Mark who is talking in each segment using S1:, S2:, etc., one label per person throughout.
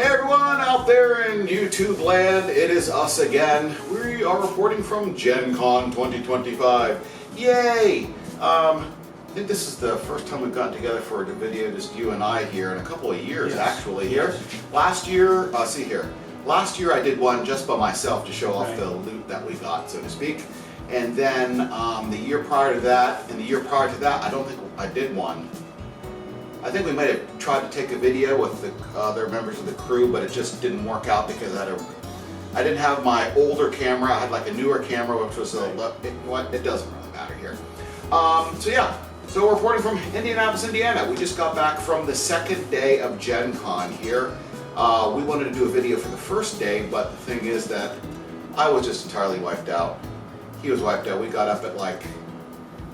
S1: Hey everyone out there in YouTube land, it is us again. We are reporting from Gen Con 2025. Yay! I think this is the first time we've gotten together for a video, just you and I here, in a couple of years actually here. Last year, last year I did one just by myself to show off the loot that we got, so to speak. And then the year prior to that, and the year prior to that, I don't think I did one. I think we might have tried to take a video with the other members of the crew, but it just didn't work out because I didn't have my older camera. I had like a newer camera, which was it doesn't really matter here. So we're reporting from Indianapolis, Indiana. We just got back from the second day of Gen Con here. We wanted to do a video for the first day, but the thing is that I was just entirely wiped out. He was wiped out. We got up at like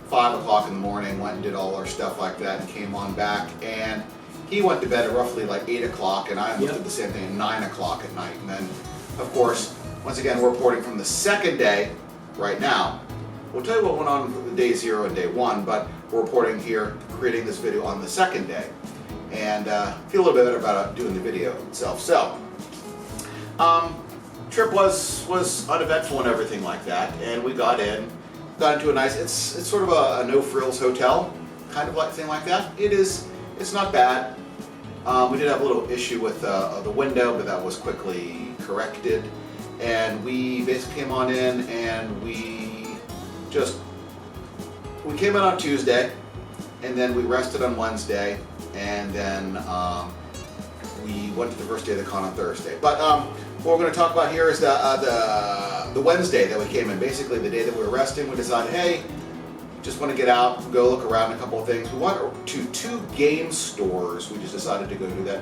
S1: 5 o'clock in the morning, went and did all our stuff like that, and came on back. And he went to bed at roughly like 8 o'clock, and I almost did the same thing at 9 o'clock at night. And then, of course, once again, we're reporting from the second day right now. We'll tell you what went on for day 0 and day 1, but we're reporting here, creating this video on the second day. And feel a little bit better about doing the video itself. So, trip was uneventful and everything like that, and we got into a nice, it's sort of a no-frills hotel, kind of like thing like that. It's not bad. We did have a little issue with the window, but that was quickly corrected. And we basically came on in, and we came in on Tuesday, and then we rested on Wednesday, and then we went to the first day of the con on Thursday. But what we're going to talk about here is the Wednesday that we came in. Basically, the day that we were resting, we decided, hey, just want to get out, go look around a couple of things. We went to 2 game stores. We just decided to go do that.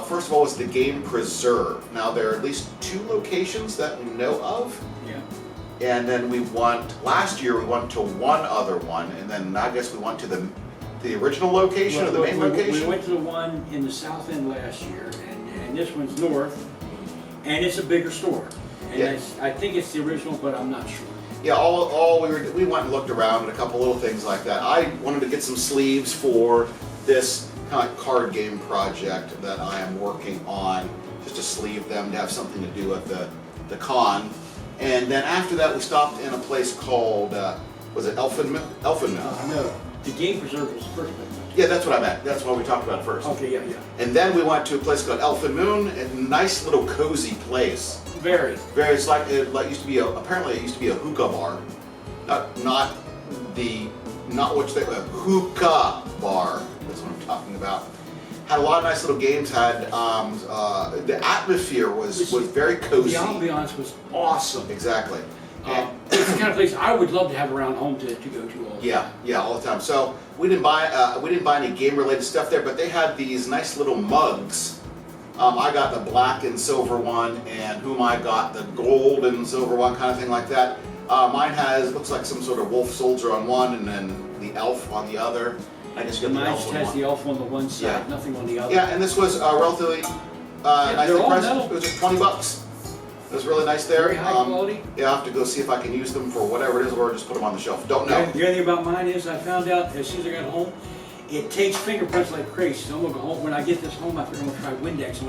S1: First of all, was the Game Preserve. Now, there are at least 2 locations that we know of. Yeah. And then last year we went to one other one, and then I guess we went to the original location, or the main location?
S2: We went to the one in the south end last year, and this one's north, and it's a bigger store. And I think it's the original, but I'm not sure. Yeah,
S1: we went and looked around at a couple little things like that. I wanted to get some sleeves for this kind of card game project that I am working on, just to sleeve them, to have something to do with the con. And then after that, we stopped in a place called, was it Elfin Moon?
S2: No, the Game Preserve was the first place.
S1: Yeah, that's what I meant. That's what we talked about first.
S2: Okay, yeah.
S1: And then we went to a place called Elfin Moon, a nice little cozy place.
S2: Very.
S1: It's like it used to be apparently it used to be a hookah bar, not what you think, a hookah bar. That's what I'm talking about. Had a lot of nice little games. Had the atmosphere was very cozy.
S2: The ambiance was awesome.
S1: Exactly.
S2: It's the kind of place I would love to have around home to go to all the time.
S1: Yeah, all the time. So we didn't buy any game-related stuff there, but they had these nice little mugs. I got the black and silver one, and Whom-I got the gold and silver one, kind of thing like that. Mine looks like some sort of wolf soldier on one, and then the elf on the other. I just got the elf on one. Mine has
S2: the elf on the one side, nothing on the other.
S1: Yeah, and this was relatively nice price. It was just $20. It was really nice there.
S2: Very high quality.
S1: Yeah, I'll have to go see if I can use them for whatever it is, or just put them on the shelf. Don't know.
S2: The other thing about mine is I found out as soon as I got home, it takes fingerprints like crazy. So I'm gonna go home. When I get this home, I think I'm gonna try Windex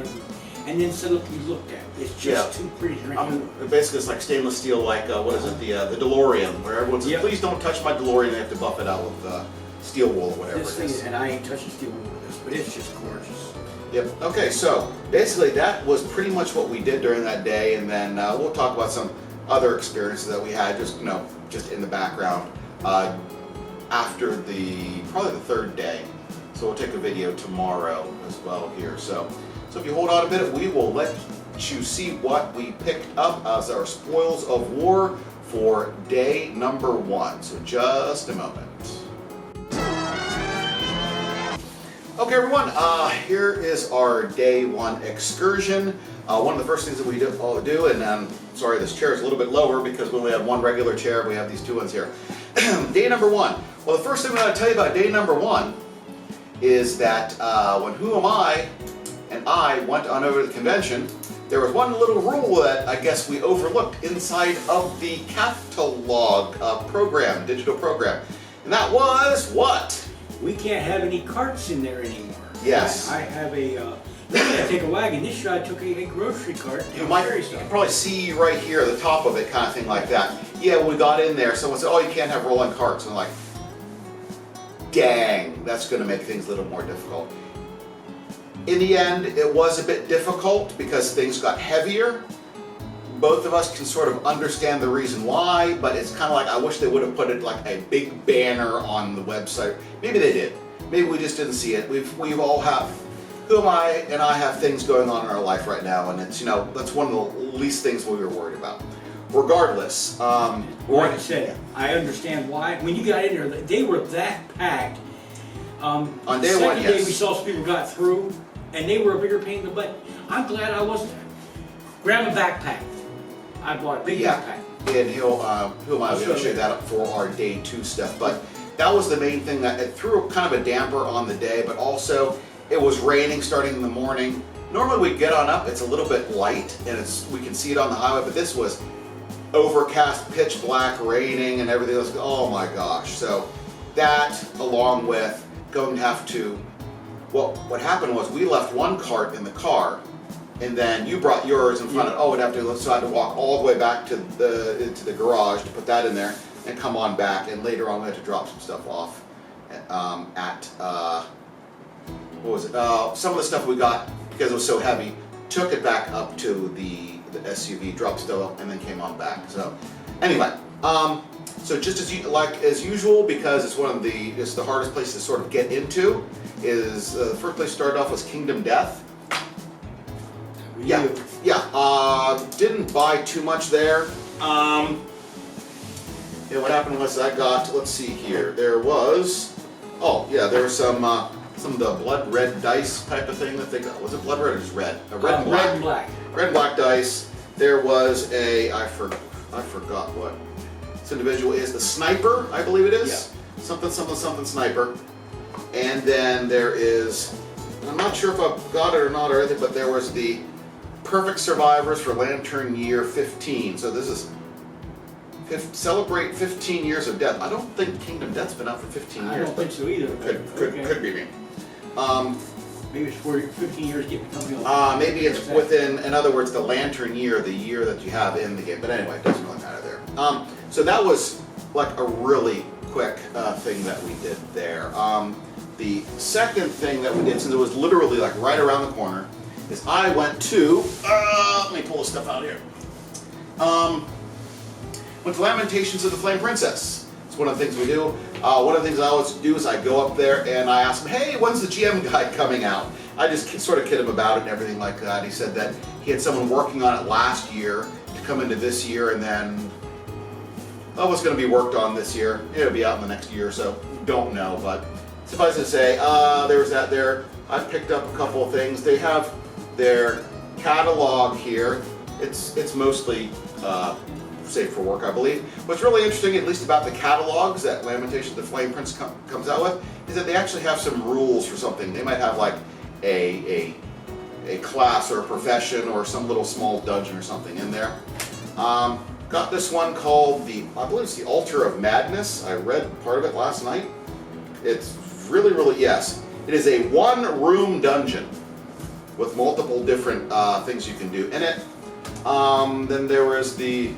S2: and then set up and look at it. It's just too pretty to drink.
S1: Basically, it's like stainless steel, like what is it, the DeLorean, where everyone says, please don't touch my DeLorean. They have to buff it out with steel wool or whatever
S2: this
S1: it is.
S2: Thing, and I ain't touching steel wool with this, but it's just gorgeous.
S1: Yep. Okay, so basically that was pretty much what we did during that day, and then we'll talk about some other experiences that we had, just in the background after probably the 3rd day. So we'll take a video tomorrow as well here. So if you hold on a minute, we will let you see what we picked up as our spoils of war for day number 1. So just a moment. Okay, everyone, here is our day 1 excursion. One of the first things that we do, and I'm sorry, this chair is a little bit lower because we only have one regular chair. We have these 2 ones here. Day number 1. Well, the first thing I'm going to tell you about day number 1 is that when Who-Am-I and I went on over to the convention, there was one little rule that I guess we overlooked inside of the catalog program, digital program. And that was what?
S2: We can't have any carts in there anymore.
S1: Yes.
S2: I have a I take a wagon. This year I took a grocery cart.
S1: You can probably see right here, the top of it, kind of thing like that. Yeah, when we got in there, someone said, "Oh, you can't have rolling carts." And I'm like, dang, that's going to make things a little more difficult. In the end, it was a bit difficult because things got heavier. Both of us can sort of understand the reason why, but it's kind of like I wish they would have put it like a big banner on the website. Maybe they did. Maybe we just didn't see it. We've all have. Who am I? And I have things going on in our life right now, and it's, you know, that's one of the least things we were worried about. Regardless,
S2: like I said, I understand why. When you got in there, they were that packed.
S1: On day
S2: second
S1: one,
S2: day
S1: yes.
S2: we saw some people got through, and they were a bigger pain in the butt. I'm glad I wasn't. Grab a backpack. I bought a big backpack.
S1: And who am I? We'll show you that up for our day 2 stuff. But that was the main thing that it threw kind of a damper on the day, but also it was raining starting in the morning. Normally we get on up, it's a little bit light, and we can see it on the highway, but this was overcast, pitch black, raining, and everything else. Oh my gosh. So that, along with going to have to, well, what happened was we left one cart in the car, and then you brought yours in front of, we'd have to, so I had to walk all the way back to into the garage to put that in there and come on back, and later on we had to drop some stuff off what was it? Some of the stuff we got, because it was so heavy, took it back up to the SUV, dropped stuff up, and then came on back. So anyway, so just as usual, because it's the hardest place to sort of get into, is the first place started off was Kingdom Death. Yeah. Didn't buy too much there. And what happened was I got, let's see here, there was some of the blood red dice type of thing that they got. Was it blood red or just red? Red and black.
S2: Red and black.
S1: Red and black dice. There was I forgot what this individual is. The sniper, I believe it is.
S2: Yeah.
S1: Something sniper. And then there is, I'm not sure if I've got it or not or anything, but there was the Perfect Survivors for Lantern Year 15. So this is celebrate 15 years of death. I don't think Kingdom Death's been out for 15 years.
S2: I don't think so either.
S1: Could be me.
S2: Maybe it's for 15 years getting the company on.
S1: Maybe it's within, in other words, the Lantern Year, the year that you have in the game. But anyway, it doesn't really matter there. So that was like a really quick thing that we did there. The second thing that we did, since it was literally like right around the corner, is I went to, let me pull this stuff out here. Went to Lamentations of the Flame Princess. It's one of the things we do. One of the things I always do is I go up there and I ask him, hey, when's the GM guide coming out? I just sort of kid him about it and everything like that. He said that he had someone working on it last year to come into this year, and then what's going to be worked on this year. It'll be out in the next year or so. Don't know, but suffice to say, there was that there. I picked up a couple of things. They have their catalog here. It's mostly safe for work, I believe. What's really interesting, at least about the catalogs that Lamentations of the Flame Prince comes out with, is that they actually have some rules for something. They might have like a class or a profession or some little small dungeon or something in there. Got this one called I believe it's the Altar of Madness. I read part of it last night. It's really, yes. It is a one-room dungeon with multiple different things you can do in it. Then there was the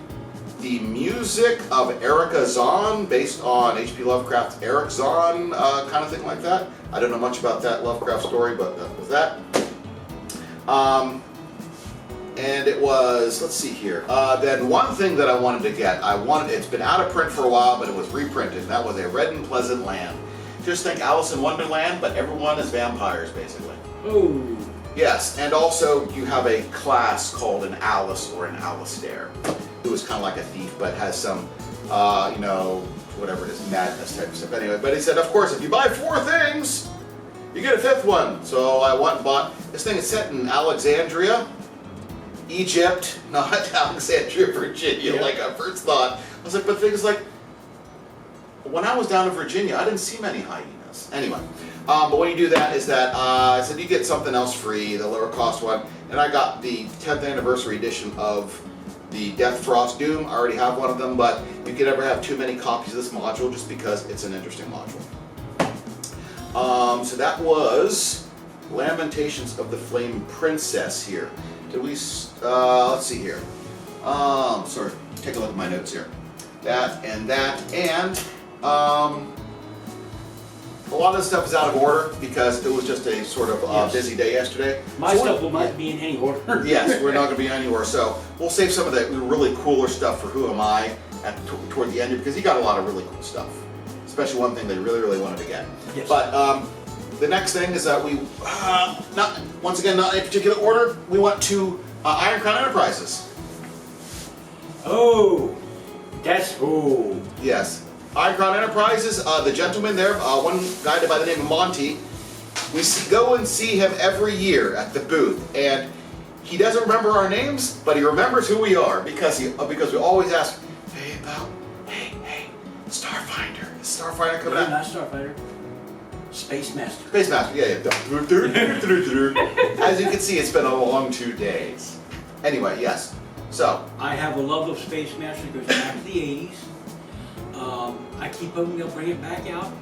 S1: music of Erica Zahn, based on H.P. Lovecraft's Eric Zahn, kind of thing like that. I don't know much about that Lovecraft story, but that was that. And it was, let's see here. Then one thing that I wanted to get, it's been out of print for a while, but it was reprinted, and that was A Red and Pleasant Land. Just think Alice in Wonderland, but everyone is vampires, basically.
S2: Oh.
S1: Yes, and also you have a class called an Alice or an Alistair, who is kind of like a thief, but has some, whatever it is, madness type of stuff. Anyway, but he said, of course, if you buy 4 things, you get a 5th one. So I went and bought, this thing is set in Alexandria, Egypt, not Alexandria, Virginia, like I first thought. I was like, but things like, when I was down in Virginia, I didn't see many hyenas. Anyway, but when you do that, is that I said you get something else free, the lower cost one, and I got the 10th anniversary edition of the Death Frost Doom. I already have one of them, but you can never have too many copies of this module just because it's an interesting module. So that was Lamentations of the Flame Princess here. Did we, let's see here. Sorry, take a look at my notes here. That, and a lot of this stuff is out of order because it was just a sort of busy day yesterday.
S2: My stuff will not be in any order.
S1: Yes, we're not going to be anywhere. So we'll save some of that really cooler stuff for Who Am I toward the end because he got a lot of really cool stuff. Especially one thing they really wanted to get.
S2: Yes.
S1: But the next thing is that we, not in a particular order, we went to Iron Crown Enterprises.
S2: Oh,
S1: Yes. Iron Crown Enterprises, the gentleman there, one guy by the name of Monty, we go and see him every year at the booth, and he doesn't remember our names, but he remembers who we are because we always ask, hey, Starfinder. Is Starfinder coming out?
S2: Not Starfinder. Space Master.
S1: Space Master, yeah. As you can see, it's been a long 2 days. Anyway, yes. So.
S2: I have a love of Space Master that goes back to the 80s. I keep hoping they'll bring it back out.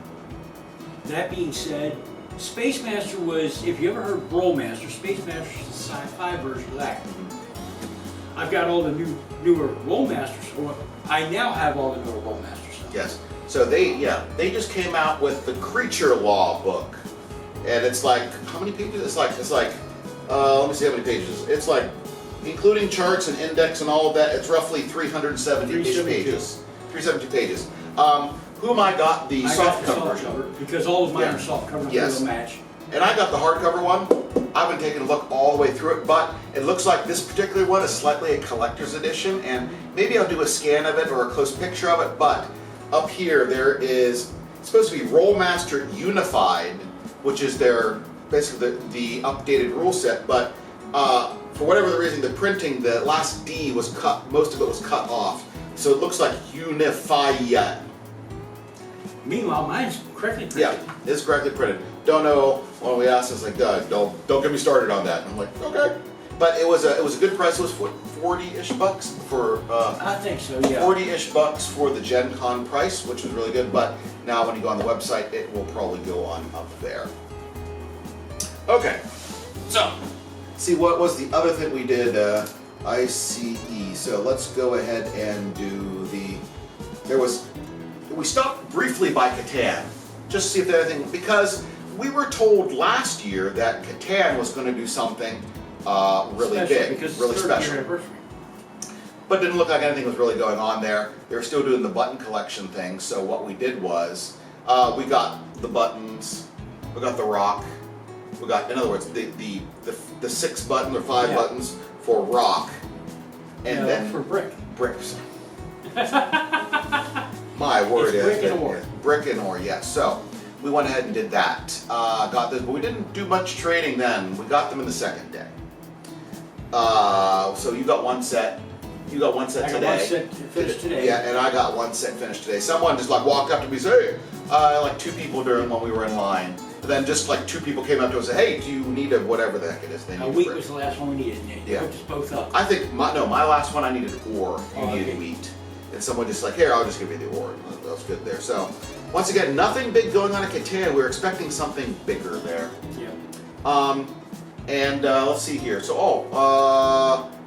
S2: That being said, Space Master was, if you ever heard Rollmaster, Space Master is the sci-fi version of that. I've got all the newer Rollmasters. I now have all the newer Rollmaster stuff.
S1: Yes. So they just came out with the Creature Law book, and it's like how many pages? It's like let me see how many pages. It's like including charts and index and all of that. It's roughly 370-ish pages. 372 pages. Who Am I got the soft cover version
S2: because all of mine are soft cover.
S1: Yes.
S2: To match.
S1: And I got the hardcover one. I've been taking a look all the way through it, but it looks like this particular one is slightly a collector's edition, and maybe I'll do a scan of it or a close picture of it, but up here there is supposed to be Rollmaster Unified, which is their basically the updated rule set, but for whatever the reason, the printing, the last D was cut, most of it was cut off, so it looks like Unify.
S2: Meanwhile, mine's correctly printed.
S1: Yeah, it's correctly printed. Don't know. When we asked, it's like, don't get me started on that. And I'm like, okay. But it was a good price. It was 40-ish bucks for.
S2: I think so. Yeah.
S1: 40-ish bucks for the Gen Con price, which was really good. But now when you go on the website, it will probably go on up there. Okay. So, see what was the other thing we did? ICE. So let's go ahead and do the. We stopped briefly by Catan, just to see if there anything, because we were told last year that Catan was going to do something really big, really special. But it didn't look like anything was really going on there. They were still doing the button collection thing, so what we did was, we got the buttons, we got the rock, we got, in other words, the 6 buttons or 5 buttons for rock, and then
S2: for
S1: bricks. My word,
S2: it's brick and ore.
S1: Brick and ore, yes. So we went ahead and did that. Got this, but we didn't do much trading then. We got them in the second day. So you got one set. You got one set today.
S2: I got one set finished today.
S1: Yeah, and I got one set finished today. Someone just like walked up to me and said, hey, like 2 people during when we were in line. And then just like 2 people came up to us and said, hey, do you need a whatever the heck it is?
S2: A wheat was the last one we needed. They hooked us both up.
S1: I think my last one I needed ore. You needed wheat. And someone just like, here, I'll just give you the ore. That's good there. So, once again, nothing big going on at Catan. We're expecting something bigger there.
S2: Yeah.
S1: Let's see here. So,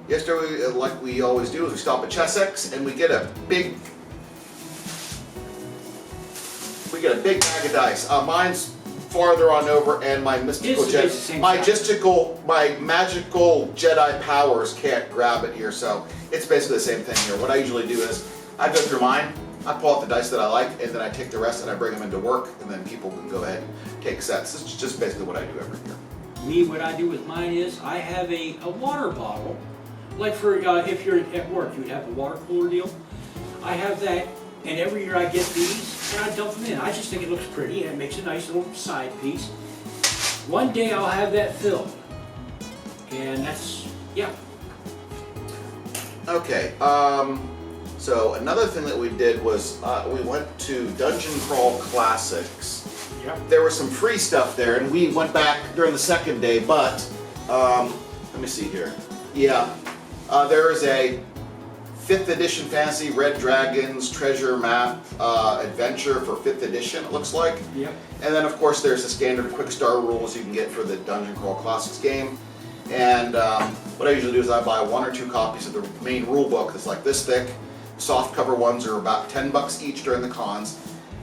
S1: yesterday, like we always do, is we stop at Chessex and we get a big bag of dice. Mine's farther on over, and my magical Jedi powers can't grab it here. So it's basically the same thing here. What I usually do is I go through mine, I pull out the dice that I like, and then I take the rest and I bring them into work, and then people can go ahead and take sets. This is just basically what I do every year.
S2: Me, what I do with mine is I have a water bottle, like for if you're at work, you'd have a water cooler deal. I have that, and every year I get these and I dump them in. I just think it looks pretty and it makes a nice little side piece. One day I'll have that filled, and that's
S1: Okay. So another thing that we did was we went to Dungeon Crawl Classics.
S2: Yep.
S1: There was some free stuff there, and we went back during the second day, but let me see here. Yeah, there is a 5th edition Fantasy Red Dragons Treasure Map Adventure for 5th edition, it looks like.
S2: Yep.
S1: And then of course there's the standard quick start rules you can get for the Dungeon Crawl Classics game. And what I usually do is I buy 1 or 2 copies of the main rule book that's like this thick. Soft cover ones are about $10 each during the cons.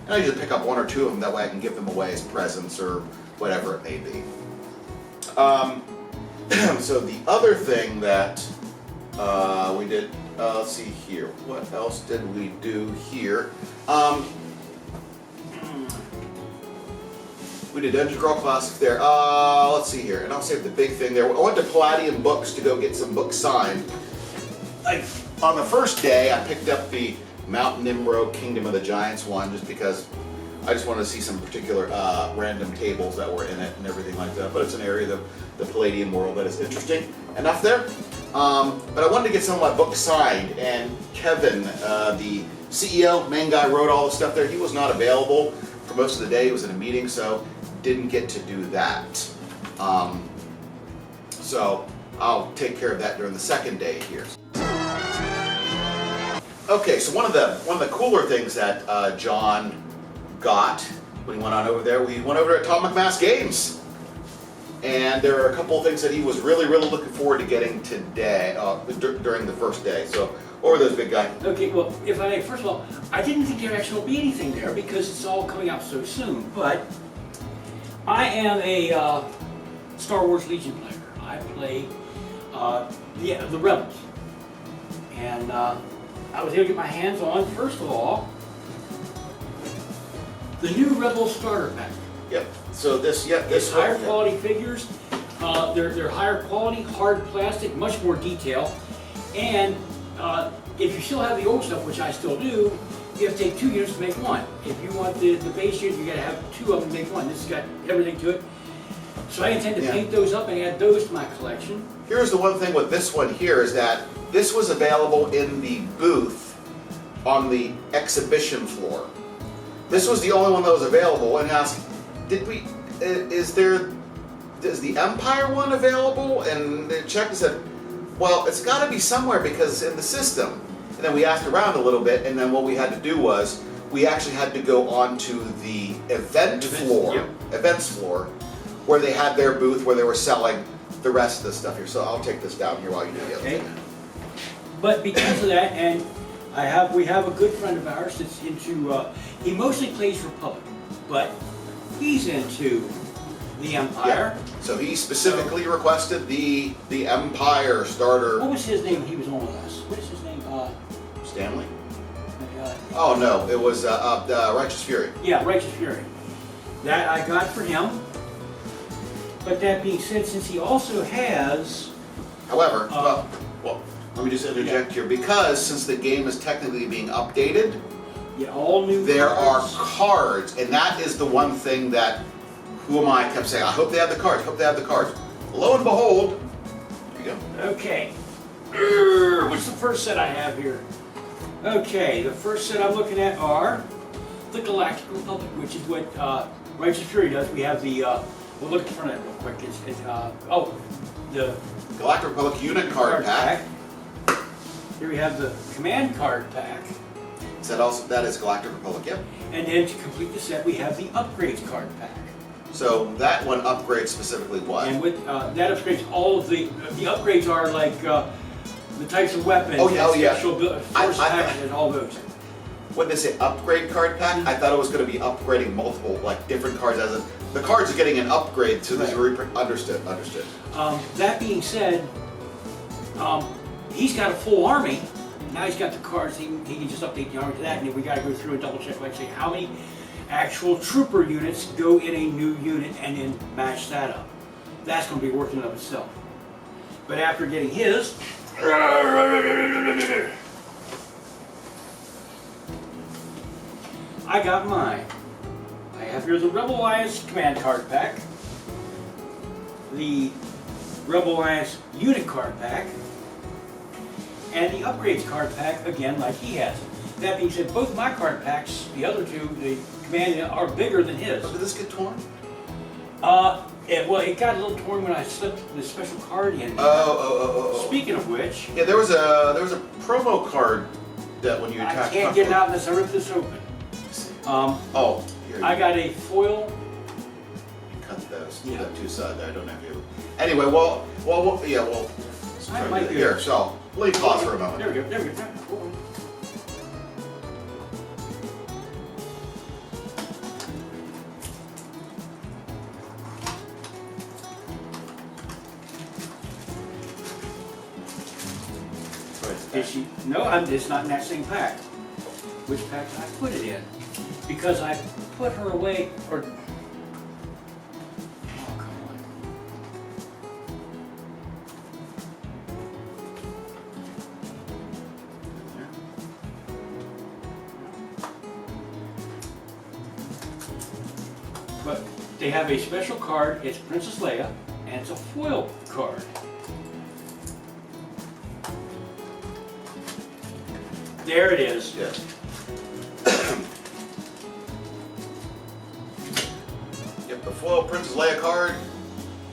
S1: And I usually pick up 1 or 2 of them, that way I can give them away as presents or whatever it may be. So the other thing that we did, let's see here, what else did we do here? We did Dungeon Crawl Classics there. Let's see here, and I'll save the big thing there. I went to Palladium Books to go get some books signed. On the first day, I picked up the Mount Nimro Kingdom of the Giants one, just because I just wanted to see some particular random tables that were in it and everything like that. But it's an area of the Palladium world that is interesting enough there. But I wanted to get some of my books signed, and Kevin, the CEO, main guy, wrote all the stuff there. He was not available for most of the day. He was in a meeting, so didn't get to do that. So I'll take care of that during the second day here. Okay, so one of the cooler things that John got when he went on over there, we went over to Atomic Mass Games, and there are a couple of things that he was really looking forward to getting today during the first day. So over those big guy.
S2: Okay, well, if I may, first of all, I didn't think there actually will be anything there because it's all coming out so soon. But I am a Star Wars Legion player. I play the Rebels, and I was able to get my hands on, first of all, the new Rebel starter pack.
S1: Yep. So this
S2: higher quality figures. They're higher quality, hard plastic, much more detail, and if you still have the old stuff, which I still do, you have to take 2 units to make one. If you want the base unit, you got to have 2 of them to make one. This has got everything to it. So I intend to paint those up and add those to my collection.
S1: Here's the one thing with this one here is that this was available in the booth on the exhibition floor. This was the only one that was available, and asked, is the Empire one available? And they checked and said, well, it's got to be somewhere because it's in the system. And then we asked around a little bit, and then what we had to do was we actually had to go onto the events floor, where they had their booth where they were selling the rest of the stuff here. So I'll take this down here while you do the other thing.
S2: But because of that, and we have a good friend of ours that's into, he mostly plays Republic, but he's into the Empire.
S1: Yeah. So he specifically requested the Empire starter.
S2: What was his name when he was on with us? What is his name?
S1: Stanley? Oh no, it was Righteous Fury.
S2: Yeah, Righteous Fury. That I got for him. But that being said, since he also has...
S1: However, well, let me just interject here, because since the game is technically being updated,
S2: all new
S1: there are cards, and that is the one thing that kept saying, I hope they have the cards, hope they have the cards. Lo and behold, here you go.
S2: Okay. What's the first set I have here? Okay, the first set I'm looking at are the Galactic Republic, which is what Righteous Fury does. We have the, we'll look in front of it real quick. The
S1: Galactic Republic unit card pack.
S2: Here we have the Command card pack.
S1: That is Galactic Republic, yep.
S2: And then to complete the set, we have the Upgrades card pack.
S1: So that one upgrades specifically what?
S2: And with that upgrades all of the upgrades are like the types of weapons, special force packs, and all those.
S1: When they say upgrade card pack, I thought it was going to be upgrading multiple, like different cards. As in, the cards are getting an upgrade to this. Understood.
S2: That being said, he's got a full army. Now he's got the cards. He can just update the army to that, and then we got to go through and double check, like say how many actual trooper units go in a new unit, and then match that up. That's going to be working of itself. But after getting his. I got mine. I have here the Rebel Alliance Command card pack, the Rebel Alliance Unit card pack, and the Upgrades card pack, again, like he has. That being said, both my card packs, the other two, the Command, are bigger than his.
S1: But did this get torn?
S2: It got a little torn when I slipped the special card in.
S1: Oh.
S2: Speaking of which,
S1: Yeah, there was a promo card that when you
S2: I
S1: attack.
S2: can't get it out unless I rip this open.
S1: Here,
S2: I got a foil.
S1: cut those.
S2: Yeah.
S1: The two side there. I don't have you. Anyway, well. Let's try to
S2: might
S1: do it
S2: be
S1: here.
S2: able-
S1: So leave pause for a moment.
S2: There we go. Hold on. Did she? No, it's not in that same pack. Which pack did I put it in? Because I put her away, or... Oh, come on. But they have a special card, it's Princess Leia, and it's a foil card. There it is.
S1: Yeah. Yep, the foil Princess Leia card.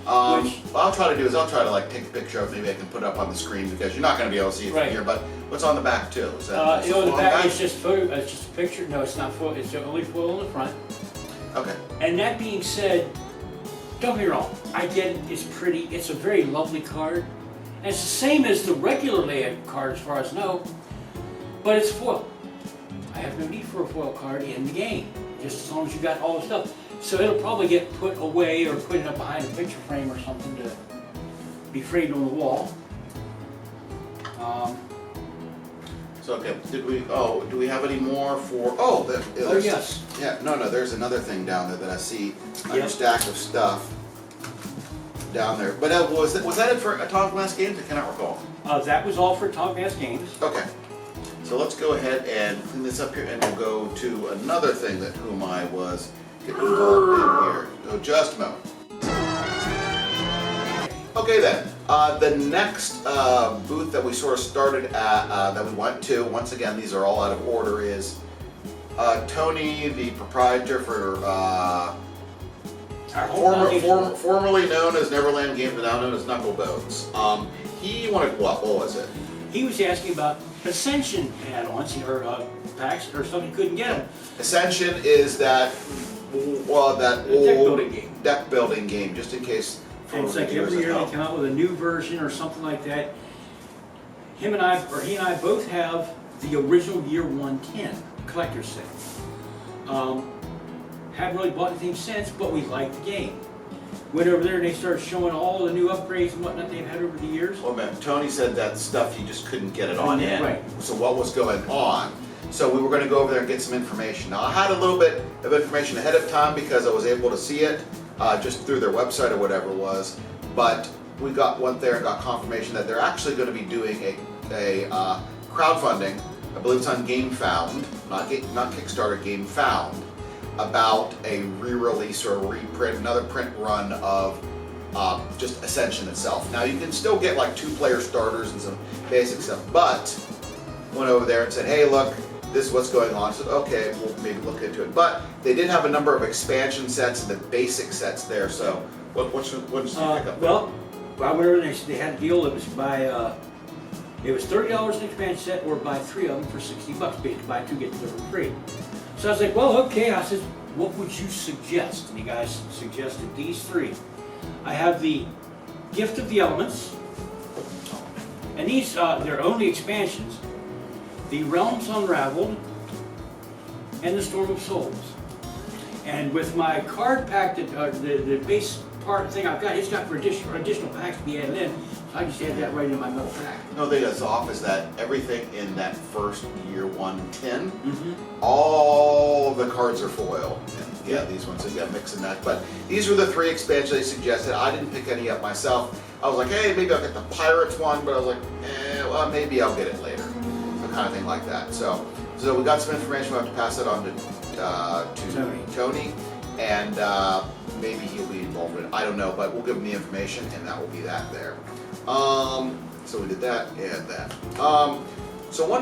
S1: What I'll try to do is I'll try to like take a picture of. Maybe I can put it up on the screen because you're not going to be able to see it from
S2: Right.
S1: here. But what's on the back too? Is that
S2: The
S1: foil
S2: back
S1: back?
S2: is just photo. It's just a picture. No, it's not foil. It's only foil on the front.
S1: Okay.
S2: And that being said, don't get me wrong. I get it. It's pretty. It's a very lovely card. And it's the same as the regular Leia card, as far as I know. But it's foil. I have no need for a foil card in the game, just as long as you got all the stuff. So it'll probably get put away or put it up behind a picture frame or something to be framed on the wall.
S1: So okay, do we have any more for? There's,
S2: Yes.
S1: Yeah, no, there's another thing down there that I see. A
S2: Yep.
S1: stack of stuff down there. But was that it for Atomic Mass Games? I cannot recall.
S2: That was all for Top Gas Games.
S1: Okay. So let's go ahead and clean this up here, and we'll go to another thing that whom I was getting involved in here. So just a moment. Okay then, the next booth that we sort of started at, that we went to, once again, these are all out of order, is Tony, the proprietor for formerly known as Neverland Games, but now known as Knuckle Bones. He wanted what? What was it?
S2: He was asking about Ascension add-ons or packs or something. Couldn't get them.
S1: Ascension is that old deck building game, just in case.
S2: And it's like every year they come out with a new version or something like that. He and I both have the original Year 110 collector's set. Haven't really bought anything since, but we like the game. Went over there and they started showing all the new upgrades and whatnot they've had over the years.
S1: Well, man, Tony said that stuff you just couldn't get it on in.
S2: Right.
S1: So what was going on? So we were going to go over there and get some information. Now I had a little bit of information ahead of time because I was able to see it just through their website or whatever it was. But we went there and got confirmation that they're actually going to be doing a crowdfunding. I believe it's on GameFound, not Kickstarter, GameFound, about a re-release or a reprint, another print run of just Ascension itself. Now you can still get like 2-player starters and some basic stuff, but went over there and said, hey look, this is what's going on. So okay, we'll maybe look into it. But they did have a number of expansion sets and the basic sets there, so what did you pick up?
S2: Well, I went over there and they had a deal that was it was $30 an expansion set or buy 3 of them for $60, basically buy 2 get delivered free. So I was like, well, okay. I said, what would you suggest? And you guys suggested these 3. I have the Gift of the Elements, and these they're only expansions. The Realms Unraveled, and the Storm of Souls. And with my card pack, the base part thing I've got, it's got for additional packs to be added in. So I just add that right in my metal pack.
S1: No thing that's off is that everything in that first Year 110, all of the cards are foil. And yeah, these ones, you got mix and match. But these were the 3 expansions they suggested. I didn't pick any up myself. I was like, hey, maybe I'll get the Pirates one, but I was like, well, maybe I'll get it later. So kind of thing like that. So we got some information. We'll have to pass it on to Tony. And maybe he'll be involved in it. I don't know, but we'll give him the information, and that will be that there. So we did that and that. So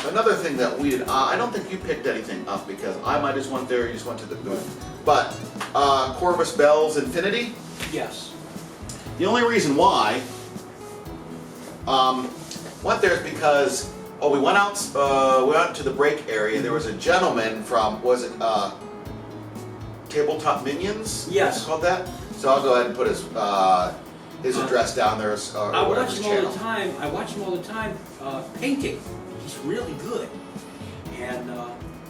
S1: another thing that we did, I don't think you picked anything up because I might just went there, you just went to the booth. But Corvus Belle's Infinity.
S2: Yes.
S1: The only reason why went there is because we went out to the break area. There was a gentleman from, was it Tabletop Minions?
S2: Yes.
S1: Is it called that? So I'll go ahead and put his address down there.
S2: I watch him all the time. Painting. He's really good. And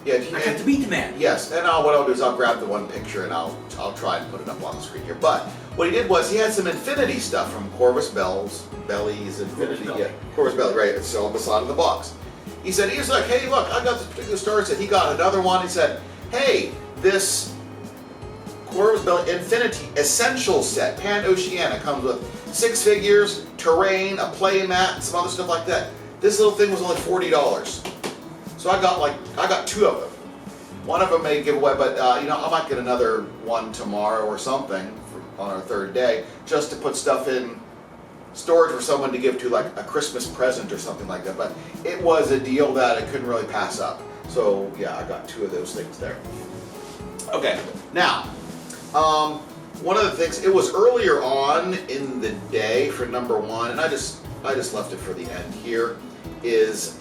S1: yeah,
S2: I got to meet the man.
S1: Yes, and what I'll do is I'll grab the one picture and I'll try and put it up on the screen here. But what he did was he had some Infinity stuff from Corvus Belle's Infinity. Corvus Belli, right? It's on the side of the box. He said, he was like, hey, look, I got this particular story. He said he got another one. He said, hey, this Corvus Belli Infinity Essential Set, Pan-Oceania, comes with 6 figures, terrain, a play mat, and some other stuff like that. This little thing was only $40. So I got 2 of them. One of them may give away, but I might get another one tomorrow or something on our 3rd day, just to put stuff in storage for someone to give to, like a Christmas present or something like that. But it was a deal that I couldn't really pass up. So yeah, I got 2 of those things there. Okay, now, one of the things, it was earlier on in the day for number 1, and I just left it for the end here, is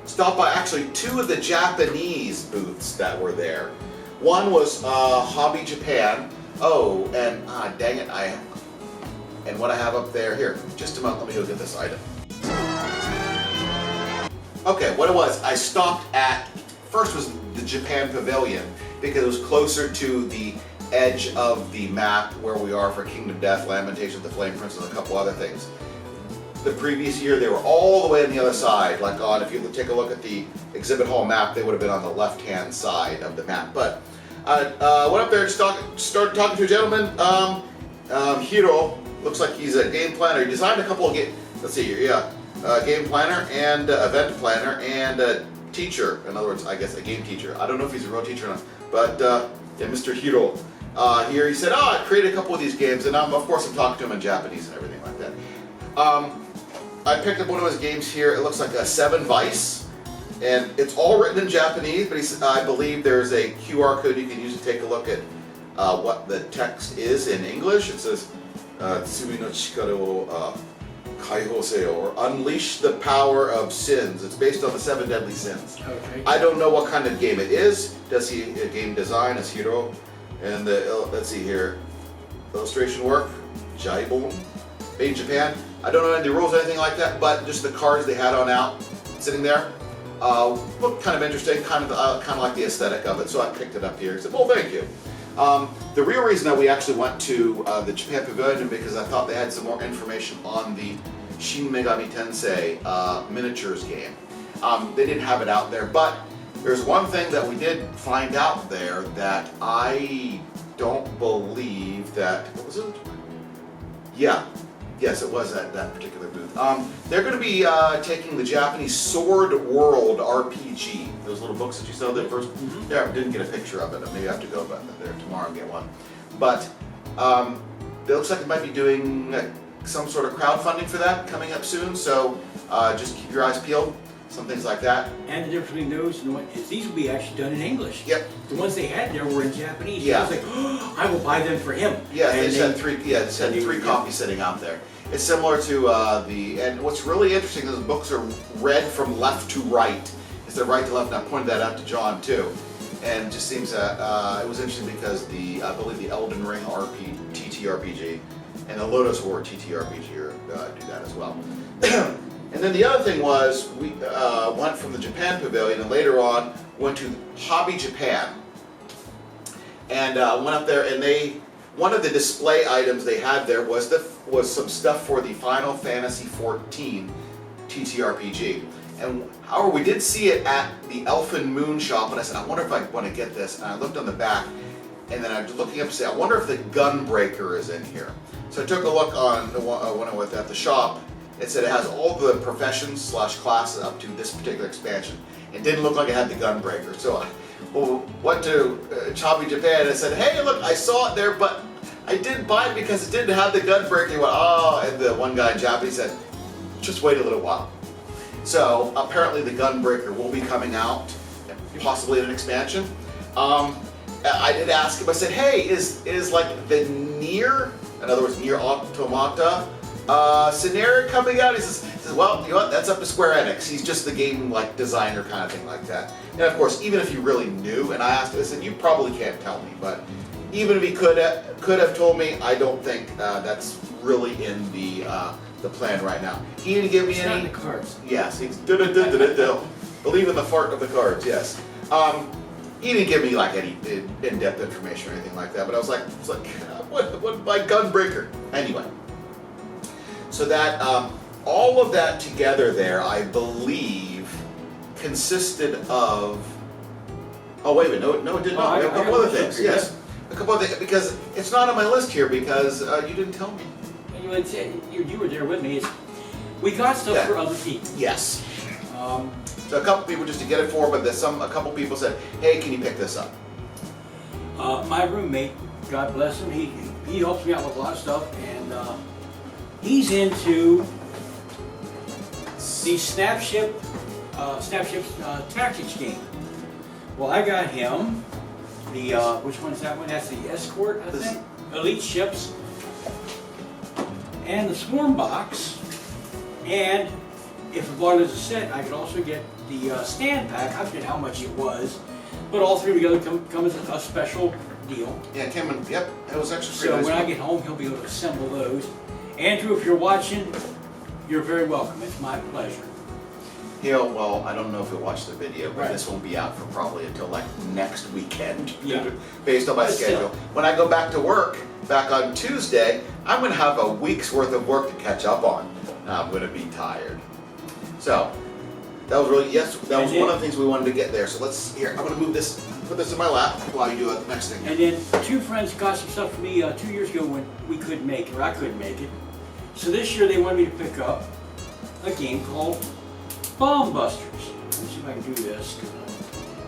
S1: stopped by actually 2 of the Japanese booths that were there. One was Hobby Japan. Oh, and dang it, and what I have up there, here, just a moment, let me go get this item. Okay, what it was, I stopped at, first was the Japan Pavilion, because it was closer to the edge of the map where we are for Kingdom Death, Lamentations, the Flame Prince, and a couple other things. The previous year, they were all the way on the other side, like if you take a look at the exhibit hall map, they would have been on the left-hand side of the map. But I went up there and started talking to a gentleman, Hiro. Looks like he's a game planner. He designed a couple of game planner and event planner and a teacher. In other words, I guess a game teacher. I don't know if he's a real teacher or not, but yeah, Mr. Hiro. Here he said, I created a couple of these games, and of course I'm talking to him in Japanese and everything like that. I picked up one of his games here. It looks like a 7 Vice, and it's all written in Japanese, but I believe there's a QR code you can use to take a look at what the text is in English. It says, Tsumi no chikara wo kaihou seo, or unleash the power of sins. It's based on the 7 deadly sins.
S2: Okay.
S1: I don't know what kind of game it is. Does he game design as Hiro? And let's see here, illustration work, Jaibon, made in Japan. I don't know any of the rules or anything like that, but just the cards they had on out, sitting there, looked kind of interesting, kind of like the aesthetic of it. So I picked it up here. I said, well, thank you. The real reason that we actually went to the Japan Pavilion because I thought they had some more information on the Shin Megami Tensei miniatures game. They didn't have it out there, but there's one thing that we did find out there that I don't believe that, what was it? Yeah. Yes, it was at that particular booth. They're going to be taking the Japanese Sword World RPG. Those little books that you saw there first. Yeah, I didn't get a picture of it. Maybe I have to go there tomorrow and get one. But it looks like they might be doing some sort of crowdfunding for that coming up soon. So just keep your eyes peeled. Some things like that.
S2: And the difference between those and what is these will be actually done in English.
S1: Yep.
S2: The ones they had there were in Japanese.
S1: Yeah.
S2: I was like, oh, I will buy them for him.
S1: Yeah, they said 3. Yeah, they said 3 copies sitting out there. It's similar to and what's really interesting is the books are read from left to right instead of right to left. And I pointed that out to John too, and it just seems that it was interesting because I believe the Elden Ring TTRPG and the Lotus War TTRPG do that as well. And then the other thing was we went from the Japan Pavilion and later on went to Hobby Japan and went up there and one of the display items they had there was some stuff for the Final Fantasy XIV TTRPG. And however, we did see it at the Elfin Moon shop, and I said, I wonder if I want to get this. And I looked on the back, and then I was looking up to say, I wonder if the Gunbreaker is in here. So I took a look on when I went at the shop. It said it has all the professions / classes up to this particular expansion. It didn't look like it had the Gunbreaker. So I went to Hobby Japan and said, hey, look, I saw it there, but I didn't buy it because it didn't have the Gunbreaker. He went, oh, and the one guy in Japanese said, just wait a little while. So apparently the Gunbreaker will be coming out, possibly in an expansion. I did ask him. I said, "Hey, is like the Nier, in other words, Nier Automata, scenario coming out?" He says, "Well, you know what? That's up to Square Enix. He's just the game like designer kind of thing like that." And of course, even if you really knew, and I asked him, I said, "You probably can't tell me, but even if he could have told me, I don't think that's really in the plan right now." He didn't give me
S2: It's
S1: any.
S2: not in the cards.
S1: Yes, he's believe in the fart of the cards. Yes. He didn't give me like any in-depth information or anything like that, but I was like, what my gunbreaker? Anyway, so that all of that together there, I believe, consisted of. Oh wait a minute, no, it did not. We have a couple other things. Yes, a couple other things because it's not on my list here because you didn't tell me.
S2: You were there with me. We got stuff for other people.
S1: Yes. So a couple people just to get it for, but a couple people said, "Hey, can you pick this up?"
S2: My roommate, God bless him, he helps me out with a lot of stuff, and he's into the Snapship Tactics game. Well, I got him the which one's that one? That's the Escort, I think. Elite ships, and the Swarm box, and if I bought it as a set, I could also get the stand pack. I forget how much it was, but all three together come as a special deal.
S1: Yeah, it came in. Yep, it was actually pretty
S2: So
S1: nice.
S2: when I get home, he'll be able to assemble those. Andrew, if you're watching, you're very welcome. It's my pleasure.
S1: Well, I don't know if you'll watch the video, but
S2: Right.
S1: this won't be out for probably until like next weekend,
S2: Yeah.
S1: based on my
S2: But
S1: schedule.
S2: still.
S1: When I go back to work, back on Tuesday, I'm going to have a week's worth of work to catch up on. I'm going to be tired. So, that was really, that was one of the things we wanted to get there. So I'm going to move this, put this in my lap while you do the next thing.
S2: And then two friends got some stuff for me 2 years ago when we couldn't make it, or I couldn't make it. So this year they wanted me to pick up a game called Bomb Busters. Let me see if I can do this.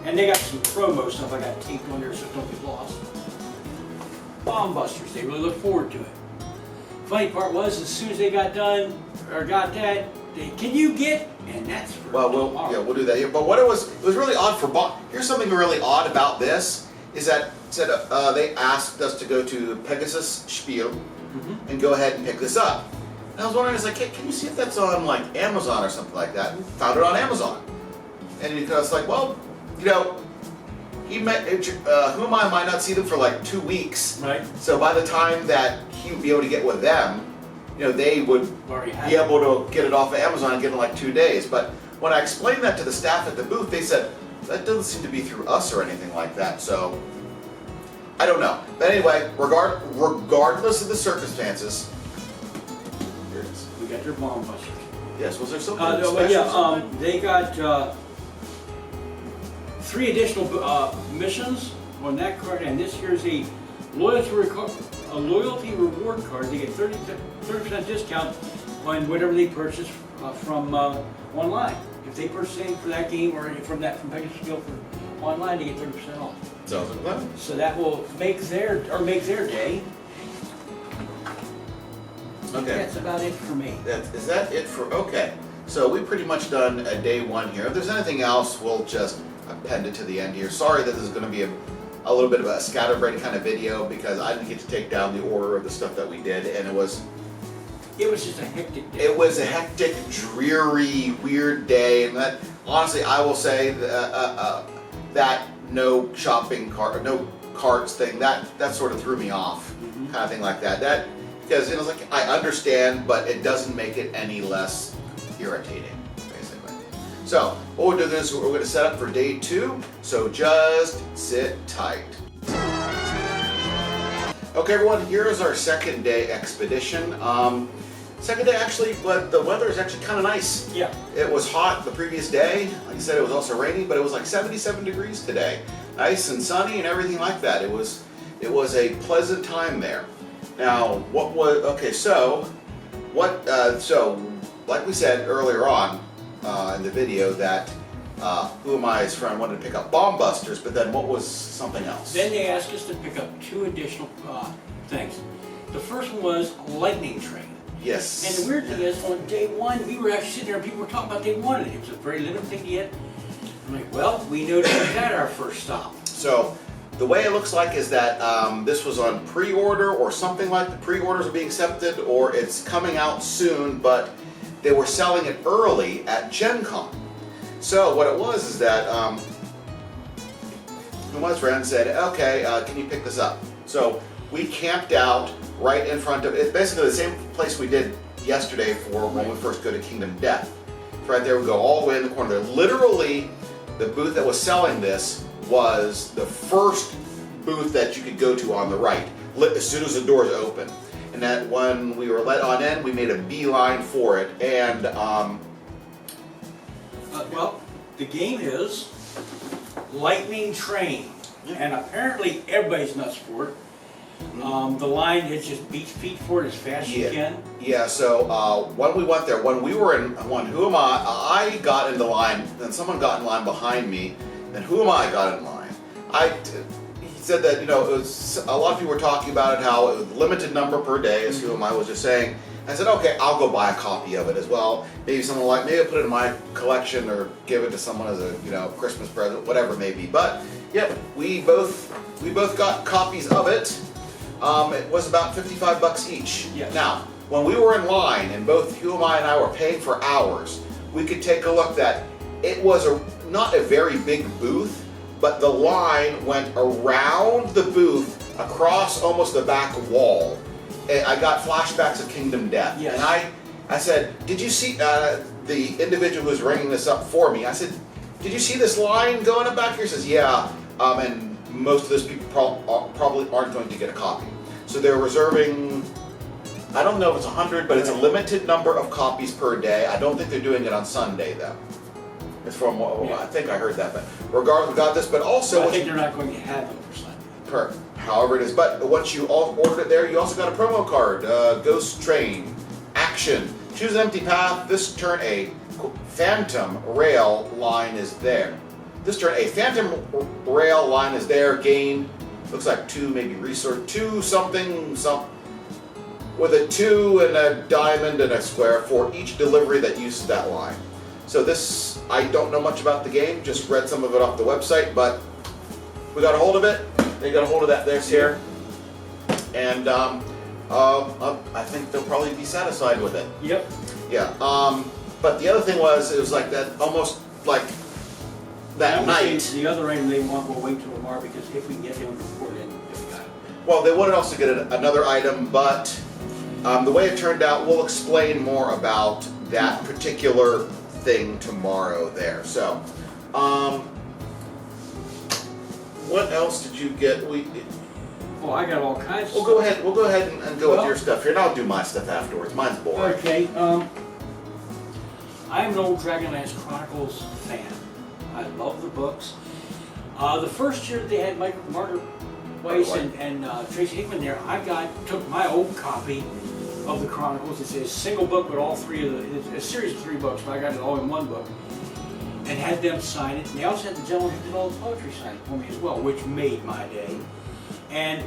S2: And they got some promo stuff I got taped on there so it don't get lost. Bomb Busters, they really look forward to it. Funny part was, as soon as they got done, or got that, can you get, and that's for tomorrow.
S1: We'll do that here. But what it was really odd for Bob. Here's something really odd about this, is that they asked us to go to Pegasus Spiel and go ahead and pick this up. And I was wondering, it's like, hey, can you see if that's on like Amazon or something like that? And found it on Amazon. And I was like, well, you know, who am I might not see them for like 2 weeks.
S2: Right.
S1: So by the time that he would be able to get with them, you know, they would
S2: Already have
S1: be able to get it off of Amazon and get it in like 2 days. But when I explained that to the staff at the booth, they said, that doesn't seem to be through us or anything like that. So, I don't know. But anyway, regardless of the circumstances, here it is.
S2: We got their Bomb Busters.
S1: Yes, was there something special?
S2: They got 3 additional missions on that card, and this here's a loyalty reward card. They get 30% discount on whatever they purchase from online. If they purchase anything for that game or from Pegasus Skill for online, they get 30% off.
S1: Sounds like that.
S2: So that will make their day.
S1: Okay.
S2: That's about it for me.
S1: Is that it for, okay. So we've pretty much done a day 1 here. If there's anything else, we'll just append it to the end here. Sorry that this is going to be a little bit of a scatterbrained kind of video because I didn't get to take down the order of the stuff that we did, and it was
S2: just a hectic day.
S1: It was a hectic, dreary, weird day, and that honestly, I will say that no shopping cart, no carts thing, that sort of threw me off, kind of thing like that. Because it was like I understand, but it doesn't make it any less irritating, basically. So what we're doing is we're going to set up for day 2. So just sit tight. Okay, everyone. Here is our second day expedition. Second day actually, but the weather is actually kind of nice.
S2: Yeah.
S1: It was hot the previous day. Like I said, it was also rainy, but it was like 77 degrees today. Nice and sunny and everything like that. It was a pleasant time there. Now, so like we said earlier on in the video that Who Am I's friend wanted to pick up Bomb Busters, but then what was something else?
S2: Then they asked us to pick up 2 additional things. The first one was Lightning Train.
S1: Yes.
S2: And the weird thing is, on day 1, we were actually sitting there and people were talking about they wanted it. It was a very limited thing yet. I'm like, well, we know that at our first stop.
S1: So, The way it looks like is that this was on pre-order or something like the pre-orders are being accepted, or it's coming out soon, but they were selling it early at Gen Con. So what it was is that my friend said, okay, can you pick this up? So we camped out right in front of, it's basically the same place we did yesterday for when we first go to Kingdom Death. It's right there, we go all the way in the corner. Literally, the booth that was selling this was the first booth that you could go to on the right, as soon as the doors open. And that when we were let on in, we made a beeline for it. And
S2: well, the game is Lightning Train, and apparently everybody's nuts for it. The line is just beats feet for it as fast as you can.
S1: Yeah, so when we went there, when we were in one, Who Am I got into line, then someone got in line behind me, then Who Am I got in line. He said that, you know, it was, a lot of people were talking about it, how it was limited number per day, as Who Am I was just saying. I said, okay, I'll go buy a copy of it as well. Maybe someone like, maybe I'll put it in my collection or give it to someone as a, you know, Christmas present, whatever it may be. But, yep, we both got copies of it. It was about $55 each.
S2: Yes.
S1: Now, when we were in line and both Who Am I and I were paying for hours, we could take a look that it was not a very big booth, but the line went around the booth across almost the back wall. I got flashbacks of Kingdom Death.
S2: Yes.
S1: And I said, did you see, the individual who was ringing this up for me, I said, did you see this line going up back here? He says, yeah, and most of those people probably aren't going to get a copy. So they're reserving, I don't know if it's 100, but it's a limited number of copies per day. I don't think they're doing it on Sunday though. It's from, I think I heard that, but regardless, we got this, but also...
S2: I think they're not going to have them for Sunday.
S1: However it is, but once you all ordered it there, you also got a promo card, Ghost Train, Action, choose an empty path, this turn a Phantom Rail line is there. This turn a Phantom Rail line is there, gain, looks like 2 maybe resource, 2 something, with a 2 and a diamond and a square for each delivery that uses that line. So this, I don't know much about the game, just read some of it off the website, but we got a hold of it. They got a hold of that this here, and I think they'll probably be satisfied with it.
S2: Yep.
S1: Yeah. But the other thing was, it was like that, almost like that night.
S2: The other item they want, we'll wait till tomorrow because if we can get them before then, if we got it.
S1: Well, they wanted also to get another item, but the way it turned out, we'll explain more about that particular thing tomorrow there. So, what else did you get?
S2: Oh, I got all kinds of
S1: We'll go ahead and go with your stuff here, and I'll do my stuff afterwards. Mine's boring.
S2: Okay, I'm an old Dragonlance Chronicles fan. I love the books. The first year they had Margaret Weiss and Tracy Hickman there, took my old copy of the Chronicles. It's a single book, but all 3 of it's a series of 3 books, but I got it all in one book. And had them sign it. And they also had the gentleman who did all the poetry sign it for me as well, which made my day. And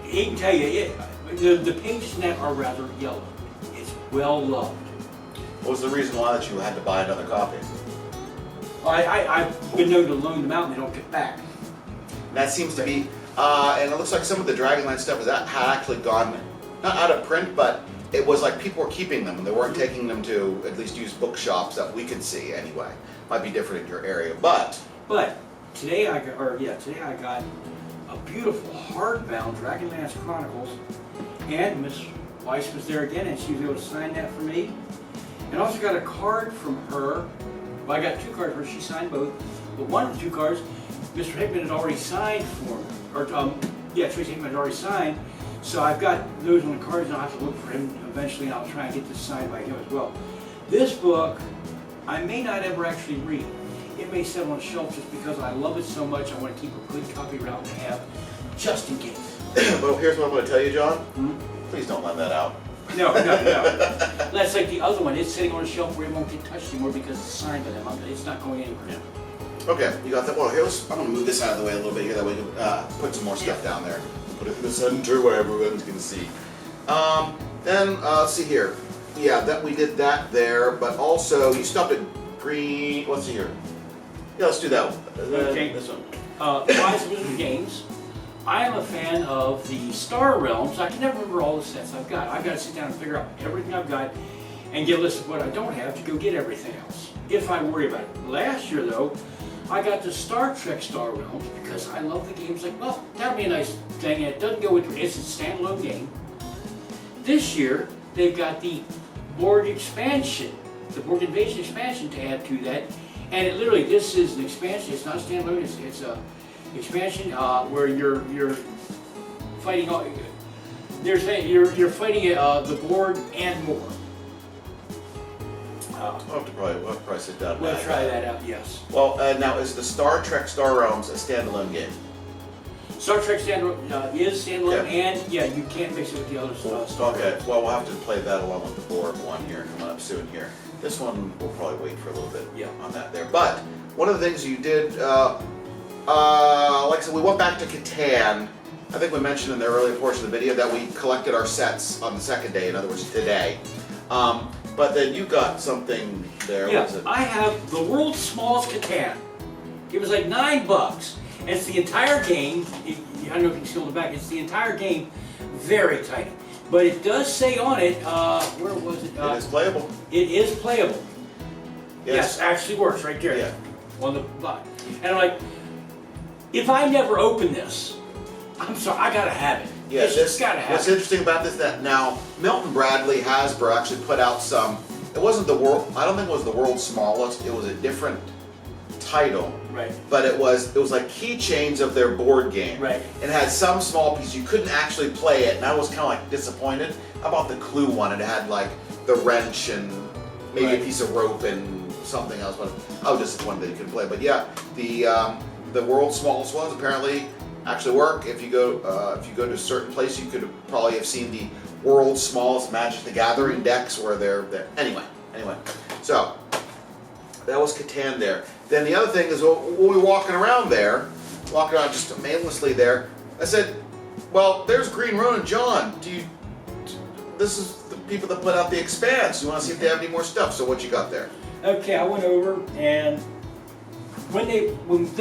S2: he can tell you, the pages in that are rather yellow. It's well loved.
S1: What was the reason why that you had to buy another copy?
S2: I've been known to loan them out and they don't get back.
S1: And that seems to be, and it looks like some of the Dragonlance stuff had actually gone, not out of print, but it was like people were keeping them and they weren't taking them to at least use bookshops that we could see anyway. Might be different in your area, but
S2: today I got a beautiful hardbound Dragonlance Chronicles, and Miss Weiss was there again, and she was able to sign that for me. And also got a card from her. Well, I got 2 cards where she signed both, but one of the 2 cards, Mr. Hickman had already signed for me, or Tracy Hickman had already signed. So I've got those on the cards, and I'll have to look for him eventually, and I'll try and get this signed by him as well. This book, I may not ever actually read. It may sit on a shelf just because I love it so much. I want to keep a good copy around to have, just in case.
S1: Well, here's what I'm going to tell you, John. Please don't lend that out.
S2: No. That's like the other one. It's sitting on a shelf where it won't get touched anymore because it's signed by them. It's not going anywhere now.
S1: Okay, you got that. Well, I'm going to move this out of the way a little bit here. That way we can put some more stuff down there. Put it in the center where everyone's going to see. Then, let's see here. Yeah, that we did that there, but also you stopped at green. Let's see here. Yeah, let's do that one.
S2: Okay.
S1: This one.
S2: Rise of the Games. I am a fan of the Star Realms. I can never remember all the sets I've got. I've got to sit down and figure out everything I've got and get a list of what I don't have to go get everything else, if I worry about it. Last year, though, I got the Star Trek Star Realms because I love the games. Like, well, that'd be a nice thing. It doesn't go with, it's a standalone game. This year, they've got the Borg expansion, the Borg Invasion expansion to add to that. And it literally, this is an expansion. It's not standalone. It's a expansion where you're fighting. You're fighting the Borg and more.
S1: We'll have to probably sit down.
S2: We'll try that out. Yes.
S1: Well, now is the Star Trek Star Realms a standalone game?
S2: Star Trek standalone is standalone,
S1: Okay.
S2: and yeah, you can't mix it with the other stuff.
S1: Okay. Well, we'll have to play that along with the Borg one here coming up soon here. This one we'll probably wait for a little bit on that there. But one of the things you did, like I said, we went back to Catan. I think we mentioned in the earlier portion of the video that we collected our sets on the second day, in other words, today. But then you got something there.
S2: Yeah,
S1: What was it?
S2: I have the world's smallest Catan. It was like $9. And it's the entire game. I don't know if you can see on the back. It's the entire game, very tiny. But it does say on it, where was it?
S1: It is playable.
S2: It is playable.
S1: Yes.
S2: Yes, actually works right there.
S1: Yeah.
S2: On the bottom. And I'm like, if I never open this, I'm sorry, I gotta have it.
S1: Yeah,
S2: It's just gotta have
S1: what's
S2: it.
S1: interesting about this that now Milton Bradley Hasbro actually put out some. It wasn't the world. I don't think it was the world's smallest. It was a different title.
S2: Right.
S1: But it was like keychains of their board game.
S2: Right.
S1: It had some small piece you couldn't actually play it, and I was kind of like disappointed. How about the Clue one? It had like the wrench and maybe
S2: Right.
S1: a piece of rope and something else. But I was disappointed that you couldn't play. But yeah, the world's smallest ones apparently actually work. If you go to a certain place, you could probably have seen the world's smallest Magic the Gathering decks where they're there. Anyway. So that was Catan there. Then the other thing is when we were walking around just aimlessly there, I said, well, there's Green Ronin John. This is the people that put out the Expanse. You want to see if they have any more stuff. So what you got there?
S2: Okay, I went over and when they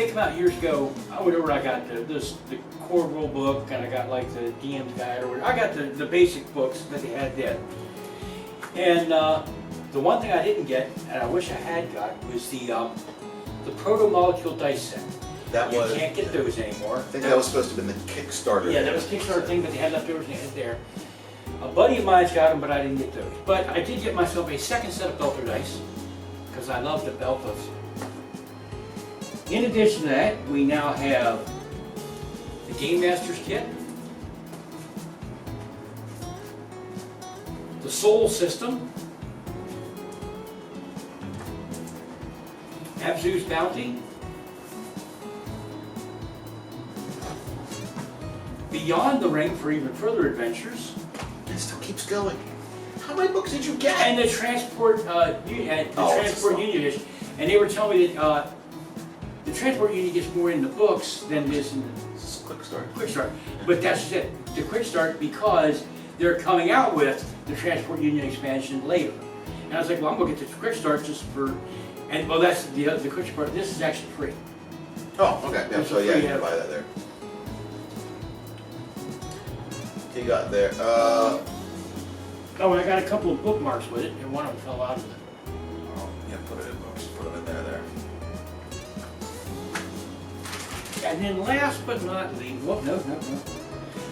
S2: came out years ago, I went over. I got the core rule book, and I got like the DM's guide, or whatever. I got the basic books that they had then. And the one thing I didn't get, and I wish I had got, was the proto molecule dice set. You can't get those anymore.
S1: I think that was supposed to have been the Kickstarter.
S2: Yeah, that was a Kickstarter thing, but they had leftovers and they had there. A buddy of mine's got them, but I didn't get those. But I did get myself a second set of Belter dice, because I love the Belters. In addition to that, we now have the Game Master's Kit, the Soul System, Abzu's Bounty, Beyond the Ring for even further adventures,
S1: It still keeps going. How many books did you get?
S2: and the Transport Transport Union edition. And they were telling me that the Transport Union gets more in the books than this in the
S1: Quick start.
S2: Quick Start. But that's just it. The Quick Start, because they're coming out with the Transport Union expansion later. And I was like, well, I'm going to get the Quick Start just for, and well, that's the Quick Start. This is actually free.
S1: Oh, okay. Yeah,
S2: It's
S1: so
S2: a
S1: yeah,
S2: free
S1: you can
S2: app.
S1: buy that there. You got there.
S2: Oh, and I got a couple of bookmarks with it, and one of them fell out of it.
S1: Oh, yeah, put it in books. Put them in there.
S2: And then last but not least, well, no.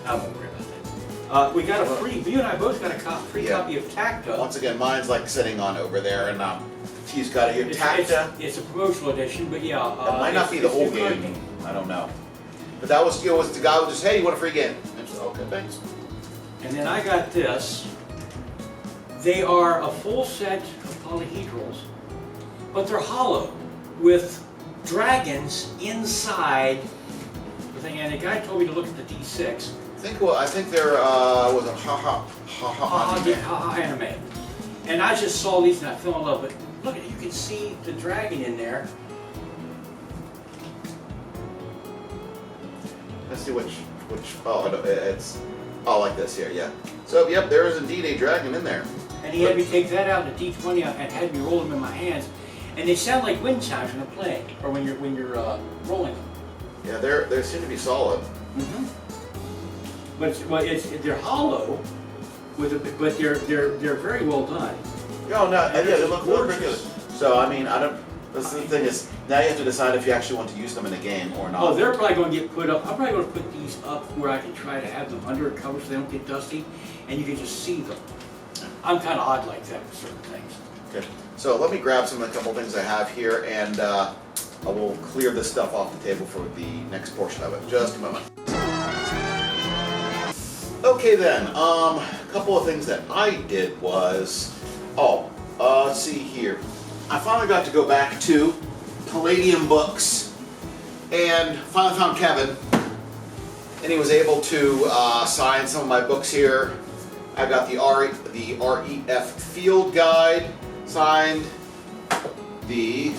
S2: I won't worry about that. We got a free, you and I both got a free
S1: Yeah.
S2: copy of Tacta.
S1: Once again, mine's like sitting on over there, and T's got it here. Tacta.
S2: It's a promotional edition, but yeah.
S1: It might not be the whole game. I don't know. But that was, was the guy who just, hey, you want a free game? And I said, okay, thanks.
S2: And then I got this. They are a full set of polyhedrals, but they're hollow with dragons inside the thing. And the guy told me to look at the D6.
S1: I think there was a ha-ha
S2: anime. And I just saw these and I fell in love. But look at it, you can see the dragon in there.
S1: Let's see which, it's, like this here, yeah. So, yep, there is indeed a dragon in there.
S2: And he had me take that out in a D20 and had me roll them in my hands. And they sound like wind chimes when I'm playing, or when you're rolling them.
S1: Yeah, they seem to be solid.
S2: Mm-hmm. But they're hollow, but they're very well done.
S1: No, yeah, they look pretty good.
S2: gorgeous.
S1: So I mean, I don't. That's the thing is, now you have to decide if you actually want to use them in a game or not.
S2: Oh, they're probably going to get put up. I'm probably going to put these up where I can try to have them under a cover so they don't get dusty, and you can just see them. I'm kind of odd like that with certain things.
S1: Okay, so let me grab a couple things I have here, and I will clear this stuff off the table for the next portion of it. Just a moment. Okay then, a couple of things that I did was, let's see here. I finally got to go back to Palladium books, and finally found Kevin, and he was able to sign some of my books here. I got the REF Field Guide signed, the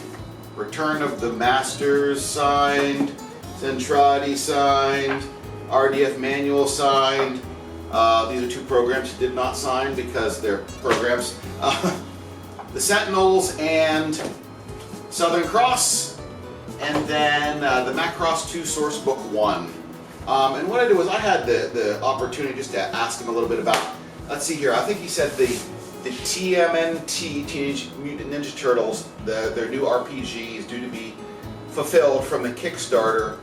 S1: Return of the Masters signed, Zentradi signed, RDF Manual signed. These are two programs he did not sign because they're programs. The Sentinels and Southern Cross, and then the Macross 2 Source Book 1. And what I did was I had the opportunity just to ask him a little bit about, let's see here, I think he said the TMNT, Teenage Mutant Ninja Turtles, their new RPG is due to be fulfilled from the Kickstarter.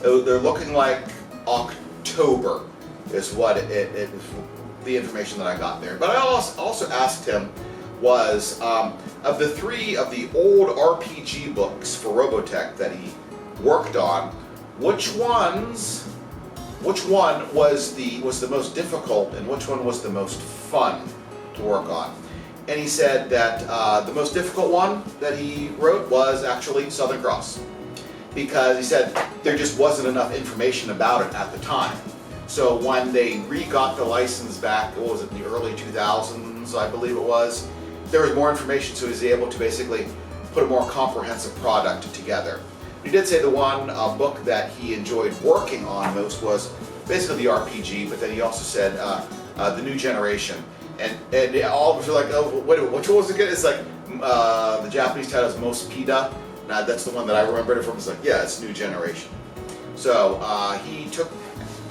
S1: They're looking like October is what it was, the information that I got there. But I also asked him was, of the three of the old RPG books for Robotech that he worked on, which one was the most difficult and which one was the most fun to work on? And he said that the most difficult one that he wrote was actually Southern Cross, because he said there just wasn't enough information about it at the time. So when they got the license back, what was it, in the early 2000s, I believe it was, there was more information, so he was able to basically put a more comprehensive product together. He did say the one book that he enjoyed working on most was basically the RPG, but then he also said the New Generation. And all of us were like, oh, wait, which one was it again? It's like, the Japanese title is Mospida. Now that's the one that I remembered it from. It's like, yeah, it's New Generation. So he took,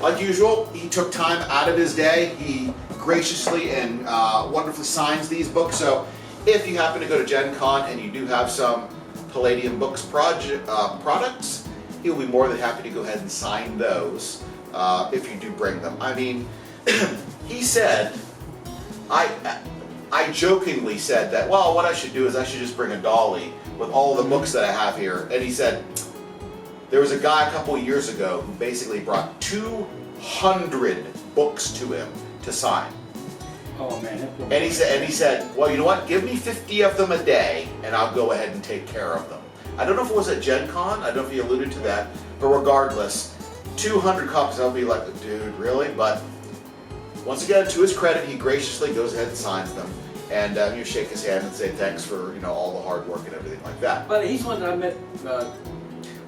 S1: like usual, he took time out of his day. He graciously and wonderfully signs these books. So if you happen to go to Gen Con and you do have some Palladium Books products, he'll be more than happy to go ahead and sign those if you do bring them. I mean, he said, I jokingly said that, well, what I should do is I should just bring a dolly with all the books that I have here. And he said, there was a guy a couple of years ago who basically brought 200 books to him to sign.
S2: Oh man.
S1: And he said, well, you know what? Give me 50 of them a day, and I'll go ahead and take care of them. I don't know if it was at Gen Con. I don't know if he alluded to that. But regardless, 200 copies. I'll be like, dude, really? But once again, to his credit, he graciously goes ahead and signs them, and you shake his hand and say thanks for all the hard work and everything like that.
S2: But he's one that I met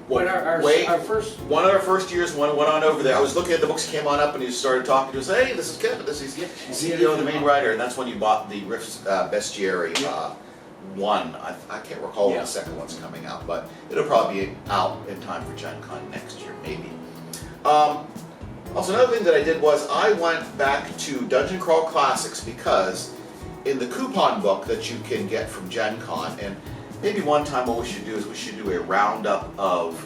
S2: when our first
S1: one of our first years. Went on over there. I was looking at the books, came on up, and he started talking to us. Hey, this is Kevin. This is CEO and the main writer, and that's when you bought the Rift's Bestiary one. I can't recall when the second one's coming out, but it'll probably be out in time for Gen Con next year, maybe. Also, another thing that I did was I went back to Dungeon Crawl Classics, because in the coupon book that you can get from Gen Con, and maybe one time what we should do is we should do a roundup of,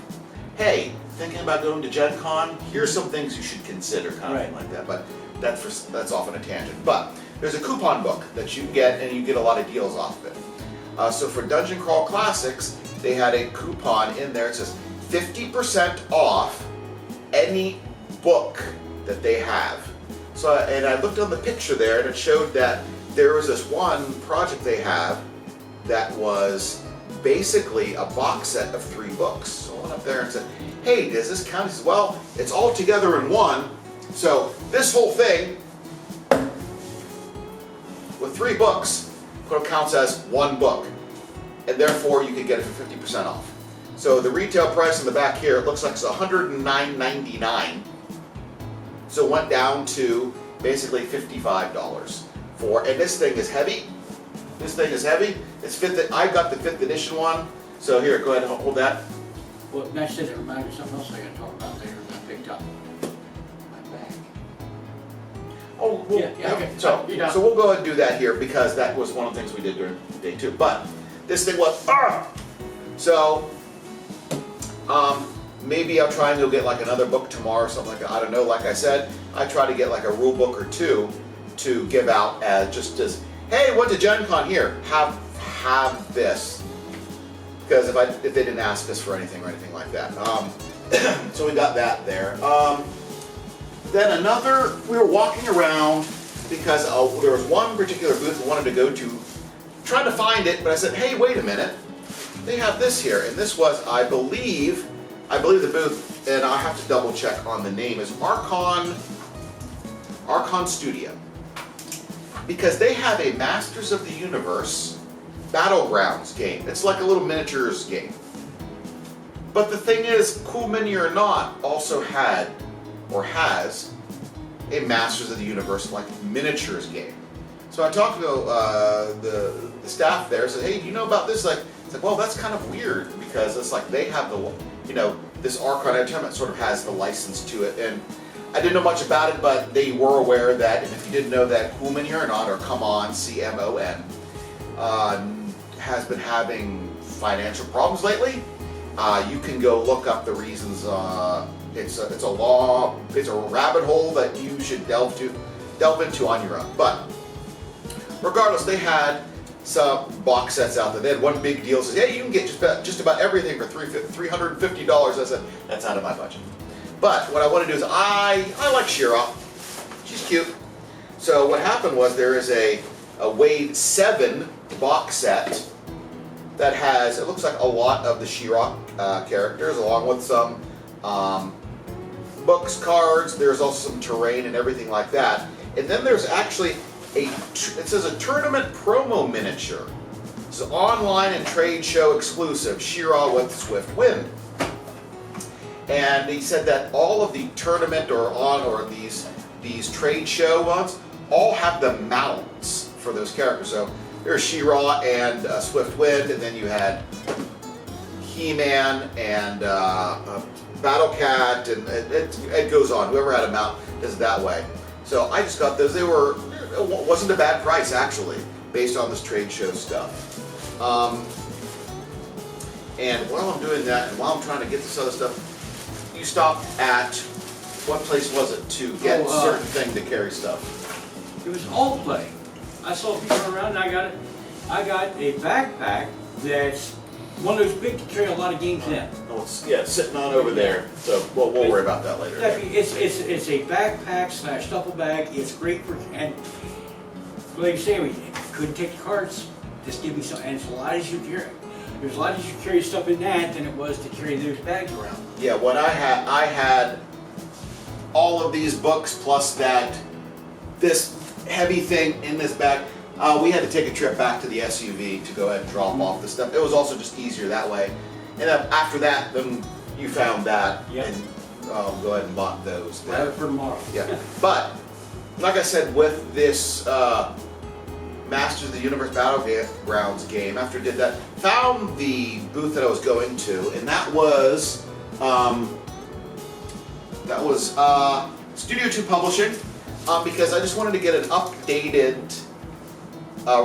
S1: hey, thinking about going to Gen Con, here's some things you should consider, kind of thing like that. But that's often a tangent. But there's a coupon book that you get, and you get a lot of deals off of it. So for Dungeon Crawl Classics, they had a coupon in there. It says 50% off any book that they have. So, and I looked on the picture there, and it showed that there was this one project they have that was basically a box set of 3 books. So I went up there and said, hey, does this count? He says, well, it's all together in one. So this whole thing with 3 books counts as 1 book, and therefore you can get it for 50% off. So the retail price in the back here, it looks like it's $109.99. So it went down to basically $55 for, and this thing is heavy. This thing is heavy. It's I got the 5th edition one. So here, go ahead and hold that.
S2: Well, next thing that reminds me of something else I got to talk Okay.
S1: So we'll go ahead and do that here because that was one of the things we did during day 2. But this thing was so maybe I'll try and go get like another book tomorrow or something like that. I don't know. Like I said, I try to get like a rule book or 2 to give out as just as, hey, went to Gen Con here. Have this. Because if they didn't ask us for anything or anything like that. So we got that there. Then we were walking around because there was one particular booth we wanted to go to, trying to find it, but I said, hey, wait a minute. They have this here, and this was, I believe the booth, and I have to double check on the name, is Archon Studio. Because they have a Masters of the Universe Battlegrounds game. It's like a little miniatures game. But the thing is, Cool Mini or Not also had, or has, a Masters of the Universe like miniatures game. So I talked to the staff there, said, hey, do you know about this? It's like, well, that's kind of weird because it's like they have this Archon Entertainment sort of has the license to it. And I didn't know much about it, but they were aware that, and if you didn't know that, Cool Mini or Not, or Come On, CMON, has been having financial problems lately. You can go look up the reasons. It's a rabbit hole that you should delve into on your own. But regardless, they had some box sets out there. They had one big deal. Says, hey, you can get just about everything for $350. I said, that's out of my budget. But what I want to do is I like She-Ra. She's cute. So what happened was there is a Wave 7 box set that has, it looks like a lot of the She-Ra characters, along with some books, cards. There's also some terrain and everything like that. And then there's actually it says a tournament promo miniature. It's an online and trade show exclusive, She-Ra with Swift Wind. And he said that all of the tournament or these trade show ones all have the mounts for those characters. So there's She-Ra and Swift Wind, and then you had He-Man and Battle Cat, and it goes on. Whoever had a mount does it that way. So I just got those. It wasn't a bad price actually, based on this trade show stuff. And while I'm doing that, and while I'm trying to get this other stuff, you stopped at, what place was it to get a certain thing to carry stuff?
S2: It was All Play. I saw people around, and I got a backpack that's one of those big to carry a lot of games in.
S1: Oh, it's sitting on over there. So we'll worry about that later.
S2: It's a backpack / duffel bag. It's great for, and like you say, we couldn't take the carts. Just give me some, and it's a lot easier to carry. There's a lot easier to carry stuff in that than it was to carry those bags around.
S1: Yeah, what I had all of these books plus this heavy thing in this bag. We had to take a trip back to the SUV to go ahead and drop off the stuff. It was also just easier that way. And then after that, then you found that and go ahead and bought those.
S2: Have it for tomorrow.
S1: Yeah, but like I said, with this Masters of the Universe Battlegrounds game, after I did that, found the booth that I was going to, and that was Studio 2 Publishing, because I just wanted to get an updated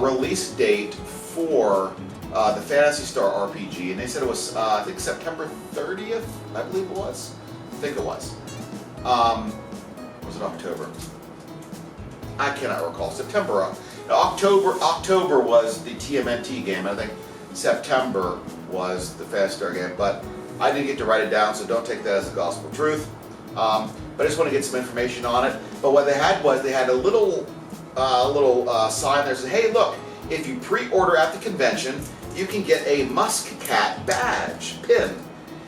S1: release date for the Phantasy Star RPG, and they said it was I think September 30th, I believe it was. I think it was. Was it October? I cannot recall. October was the TMNT game. I think September was the Phantasy Star game, but I didn't get to write it down, so don't take that as the gospel truth. But I just want to get some information on it. But what they had was they had a little sign there that said, hey, look, if you pre-order at the convention, you can get a Muscat badge pin.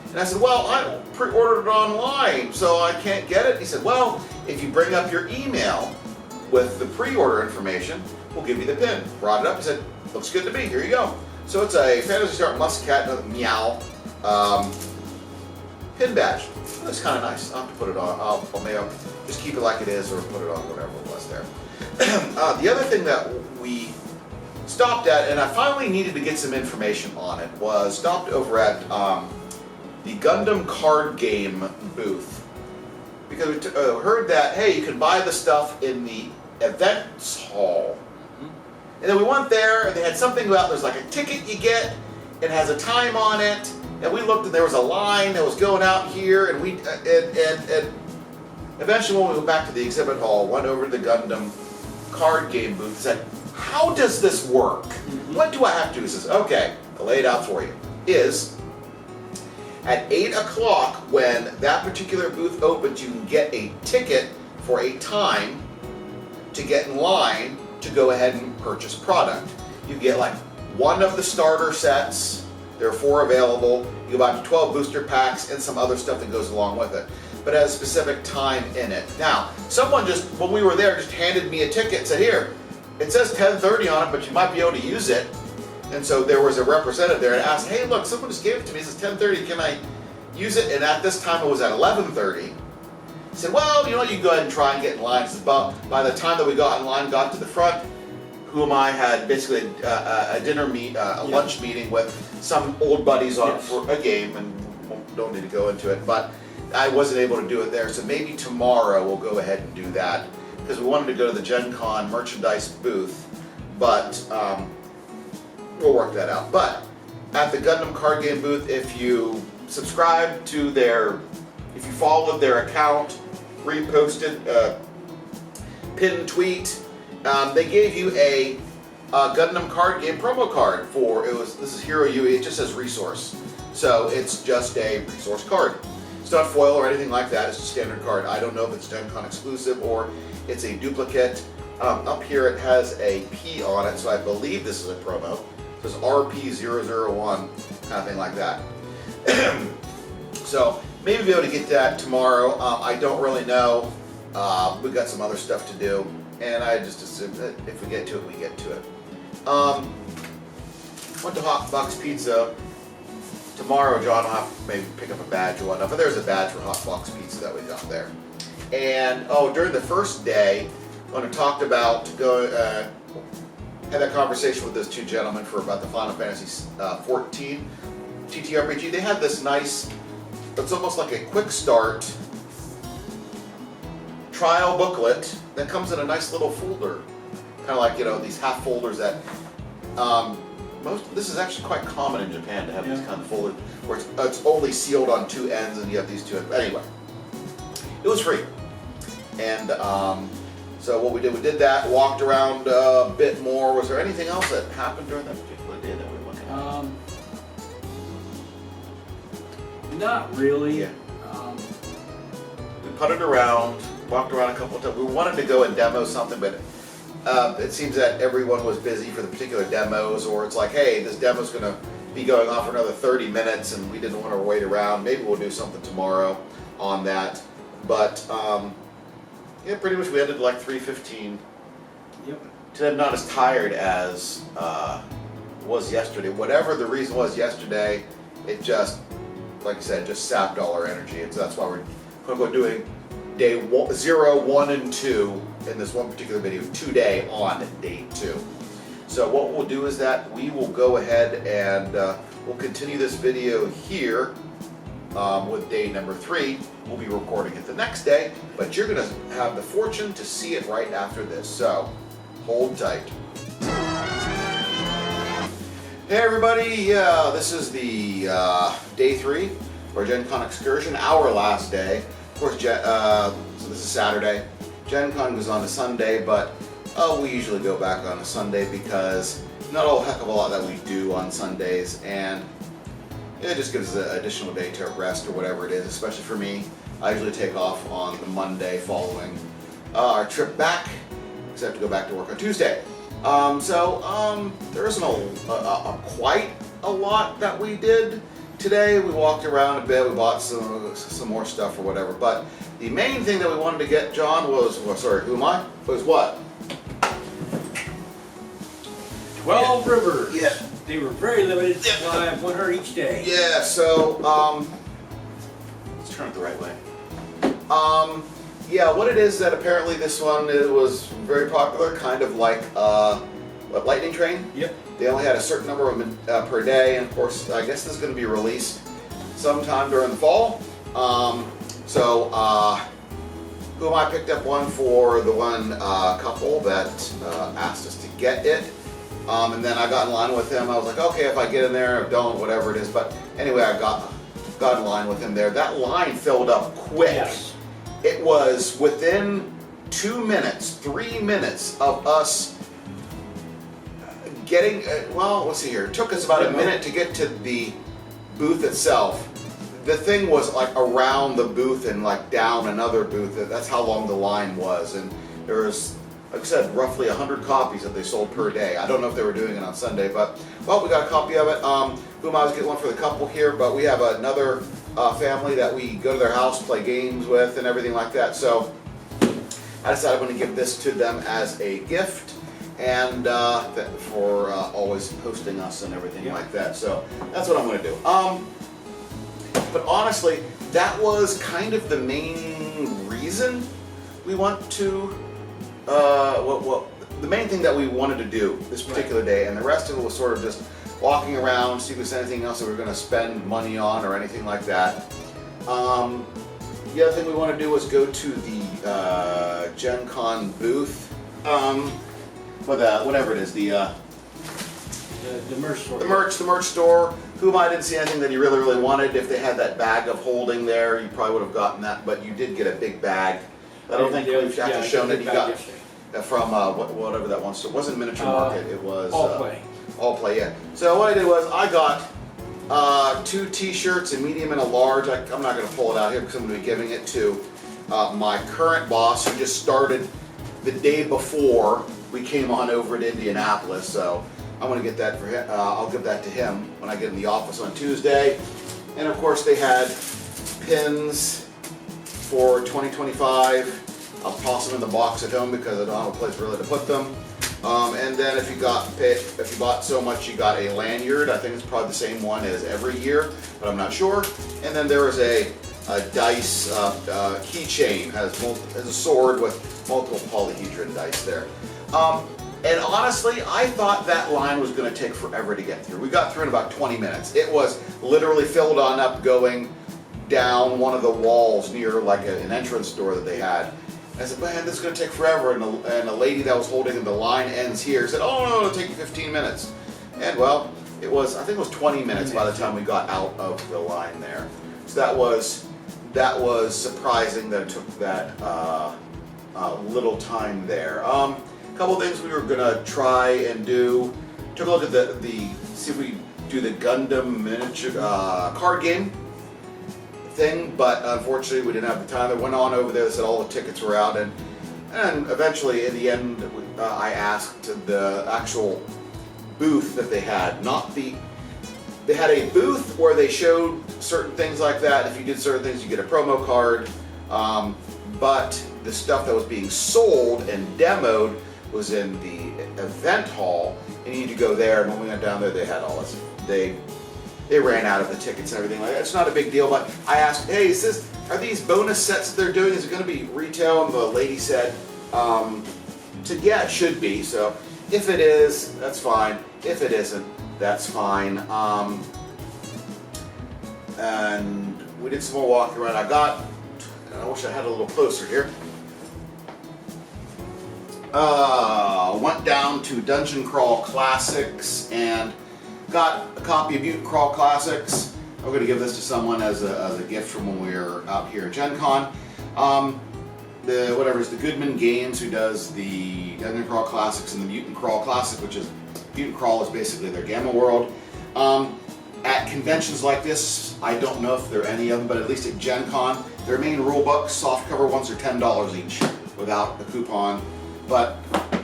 S1: And I said, well, I pre-ordered it online, so I can't get it. He said, well, if you bring up your email with the pre-order information, we'll give you the pin. Brought it up, he said, looks good to me, here you go. So it's a Phantasy Star Muscat Meow pin badge. That's kind of nice. I'll have to put it on. I'll maybe just keep it like it is or put it on whatever it was there. The other thing that we stopped at, and I finally needed to get some information on it, was stopped over at the Gundam card game booth. Because we heard that, hey, you can buy the stuff in the events hall. And then we went there, and they had something about, there's like a ticket you get, it has a time on it, and we looked and there was a line that was going out here, and and eventually when we went back to the exhibit hall, went over to the Gundam card game booth, said, how does this work? What do I have to do? He says, okay, I'll lay it out for you. Is, at 8 o'clock, when that particular booth opens, you can get a ticket for a time to get in line to go ahead and purchase product. You get like one of the starter sets, there are 4 available, you go out to 12 booster packs and some other stuff that goes along with it. But it has a specific time in it. Now, someone just, when we were there, just handed me a ticket and said, here, it says 10:30 on it, but you might be able to use it. And so there was a representative there and asked, hey look, someone just gave it to me, it says 10:30, can I use it? And at this time it was at 11:30. He said, well, you know, you can go ahead and try and get in line. He said, but by the time that we got in line, got to the front, who am I had basically a lunch meeting with some old buddies on for a game, and don't need to go into it, but I wasn't able to do it there. So maybe tomorrow we'll go ahead and do that, because we wanted to go to the Gen Con merchandise booth, but we'll work that out. But at the Gundam card game booth, if you subscribe to if you followed their account, reposted, pinned tweet, they gave you a Gundam card game promo card for, this is Hero UE, it just says resource. So it's just a resource card. It's not foil or anything like that, it's a standard card. I don't know if it's Gen Con exclusive or it's a duplicate. Up here it has a P on it, so I believe this is a promo. It says RP001, kind of thing like that. So maybe be able to get that tomorrow. I don't really know. We've got some other stuff to do, and I just assume that if we get to it, we get to it. Went to Hot Box Pizza. Tomorrow, John will have to maybe pick up a badge or whatnot, but there's a badge for Hot Box Pizza that we got there. And during the first day, when I talked about had that conversation with those 2 gentlemen for about the Final Fantasy 14 TTRPG, they had this nice, it's almost like a quick start trial booklet that comes in a nice little folder, kind of like, you know, these half folders that this is actually quite common in Japan to have these kind of folders where it's only sealed on 2 ends and you have these 2 ends. Anyway, it was free. And so what we did that, walked around a bit more. Was there anything else that happened during that particular day that we were looking at?
S2: Not really.
S1: Yeah. We putted around, walked around a couple of times. We wanted to go and demo something, but it seems that everyone was busy for the particular demos, or it's like, hey, this demo's going to be going on for another 30 minutes and we didn't want to wait around. Maybe we'll do something tomorrow on that. But yeah, pretty much we ended like 3:15.
S2: Yep.
S1: Today I'm not as tired as was yesterday. Whatever the reason was yesterday, it just, like I said, just sapped all our energy. And so that's why we're quote-unquote doing day 0, 1, and 2 in this one particular video today on day 2. So what we'll do is that we will go ahead and we'll continue this video here with day number 3. We'll be recording it the next day, but you're going to have the fortune to see it right after this. So hold tight. Hey everybody, this is the day 3 of our Gen Con excursion, our last day. Of course, so this is Saturday. Gen Con goes on a Sunday, but we usually go back on a Sunday because not a whole heck of a lot that we do on Sundays, and it just gives us an additional day to rest or whatever it is, especially for me. I usually take off on the Monday following our trip back, because I have to go back to work on Tuesday. There isn't quite a lot that we did today. We walked around a bit, we bought some more stuff or whatever, but the main thing that we wanted to get, John, was, was what?
S2: 12 rivers.
S1: Yeah.
S2: They were very limited supply of 100 each day.
S1: Yeah, so, let's turn it the right way. Yeah, what it is that apparently this one, it was very popular, kind of like, Lightning Train?
S2: Yep.
S1: They only had a certain number of them per day, and of course, I guess this is going to be released sometime during the fall. whom I picked up one for the one couple that asked us to get it. And then I got in line with him. I was like, okay, if I get in there, don't, whatever it is. But anyway, I got in line with him there. That line filled up quick.
S2: Yes.
S1: It was within 2 minutes, 3 minutes of us getting, well, let's see here. It took us about a minute to get to the booth itself. The thing was like around the booth and like down another booth. That's how long the line was. And there was, like I said, roughly 100 copies that they sold per day. I don't know if they were doing it on Sunday, but, well, we got a copy of it. Boom, I was getting one for the couple here, but we have another family that we go to their house, play games with, and everything like that. So I decided I'm going to give this to them as a gift, and for always hosting us and everything like that. So that's what I'm going to do. But honestly, that was kind of the main reason we want to. The main thing that we wanted to do this particular day, and the rest of it was sort of just walking around, see if there's anything else that we're going to spend money on or anything like that. The other thing we want to do was go to the Gen Con booth, whatever it is, the
S2: merch store.
S1: The merch store. Whom I didn't see anything that you really wanted. If they had that bag of holding there, you probably would have gotten that, but you did get a big bag. I don't think we've actually shown that you got from whatever that one store. It wasn't Miniature Market, it was
S2: All Play.
S1: All Play, yeah. So what I did was I got 2 t-shirts, a medium and a large. I'm not going to pull it out here because I'm going to be giving it to my current boss who just started the day before we came on over to Indianapolis. So I'm going to get that for him. I'll give that to him when I get in the office on Tuesday. And of course they had pins for 2025. I'll toss them in the box at home because I don't have a place really to put them. And then if you bought so much, you got a lanyard. I think it's probably the same one as every year, but I'm not sure. And then there was a dice keychain, has a sword with multiple polyhedron dice there. And honestly, I thought that line was going to take forever to get through. We got through in about 20 minutes. It was literally filled on up going down one of the walls near like an entrance door that they had. I said, man, this is going to take forever. And a lady that was holding the line ends here said, oh, no, it'll take you 15 minutes. And well, I think it was 20 minutes by the time we got out of the line there. So that was surprising that it took that little time there. A couple of things we were going to try and do. Took a look at see if we do the Gundam miniature card game thing, but unfortunately we didn't have the time. They went on over there, they said all the tickets were out, and eventually in the end I asked the actual booth that they had, they had a booth where they showed certain things like that. If you did certain things you get a promo card, but the stuff that was being sold and demoed was in the event hall, and you need to go there. And when we went down there, they had all this. They ran out of the tickets and everything like that. It's not a big deal, but I asked, hey, are these bonus sets that they're doing? Is it going to be retail? And the lady said, yeah, it should be. So if it is, that's fine. If it isn't, that's fine. And we did some more walking around. I wish I had a little closer here. Went down to Dungeon Crawl Classics and got a copy of Mutant Crawl Classics. I'm going to give this to someone as a gift from when we were out here at Gen Con. The Goodman Games who does the Dungeon Crawl Classics and the Mutant Crawl Classic, which is Mutant Crawl is basically their Gamma World. At conventions like this, I don't know if there are any of them, but at least at Gen Con, their main rule books, softcover ones, are $10 each without a coupon. But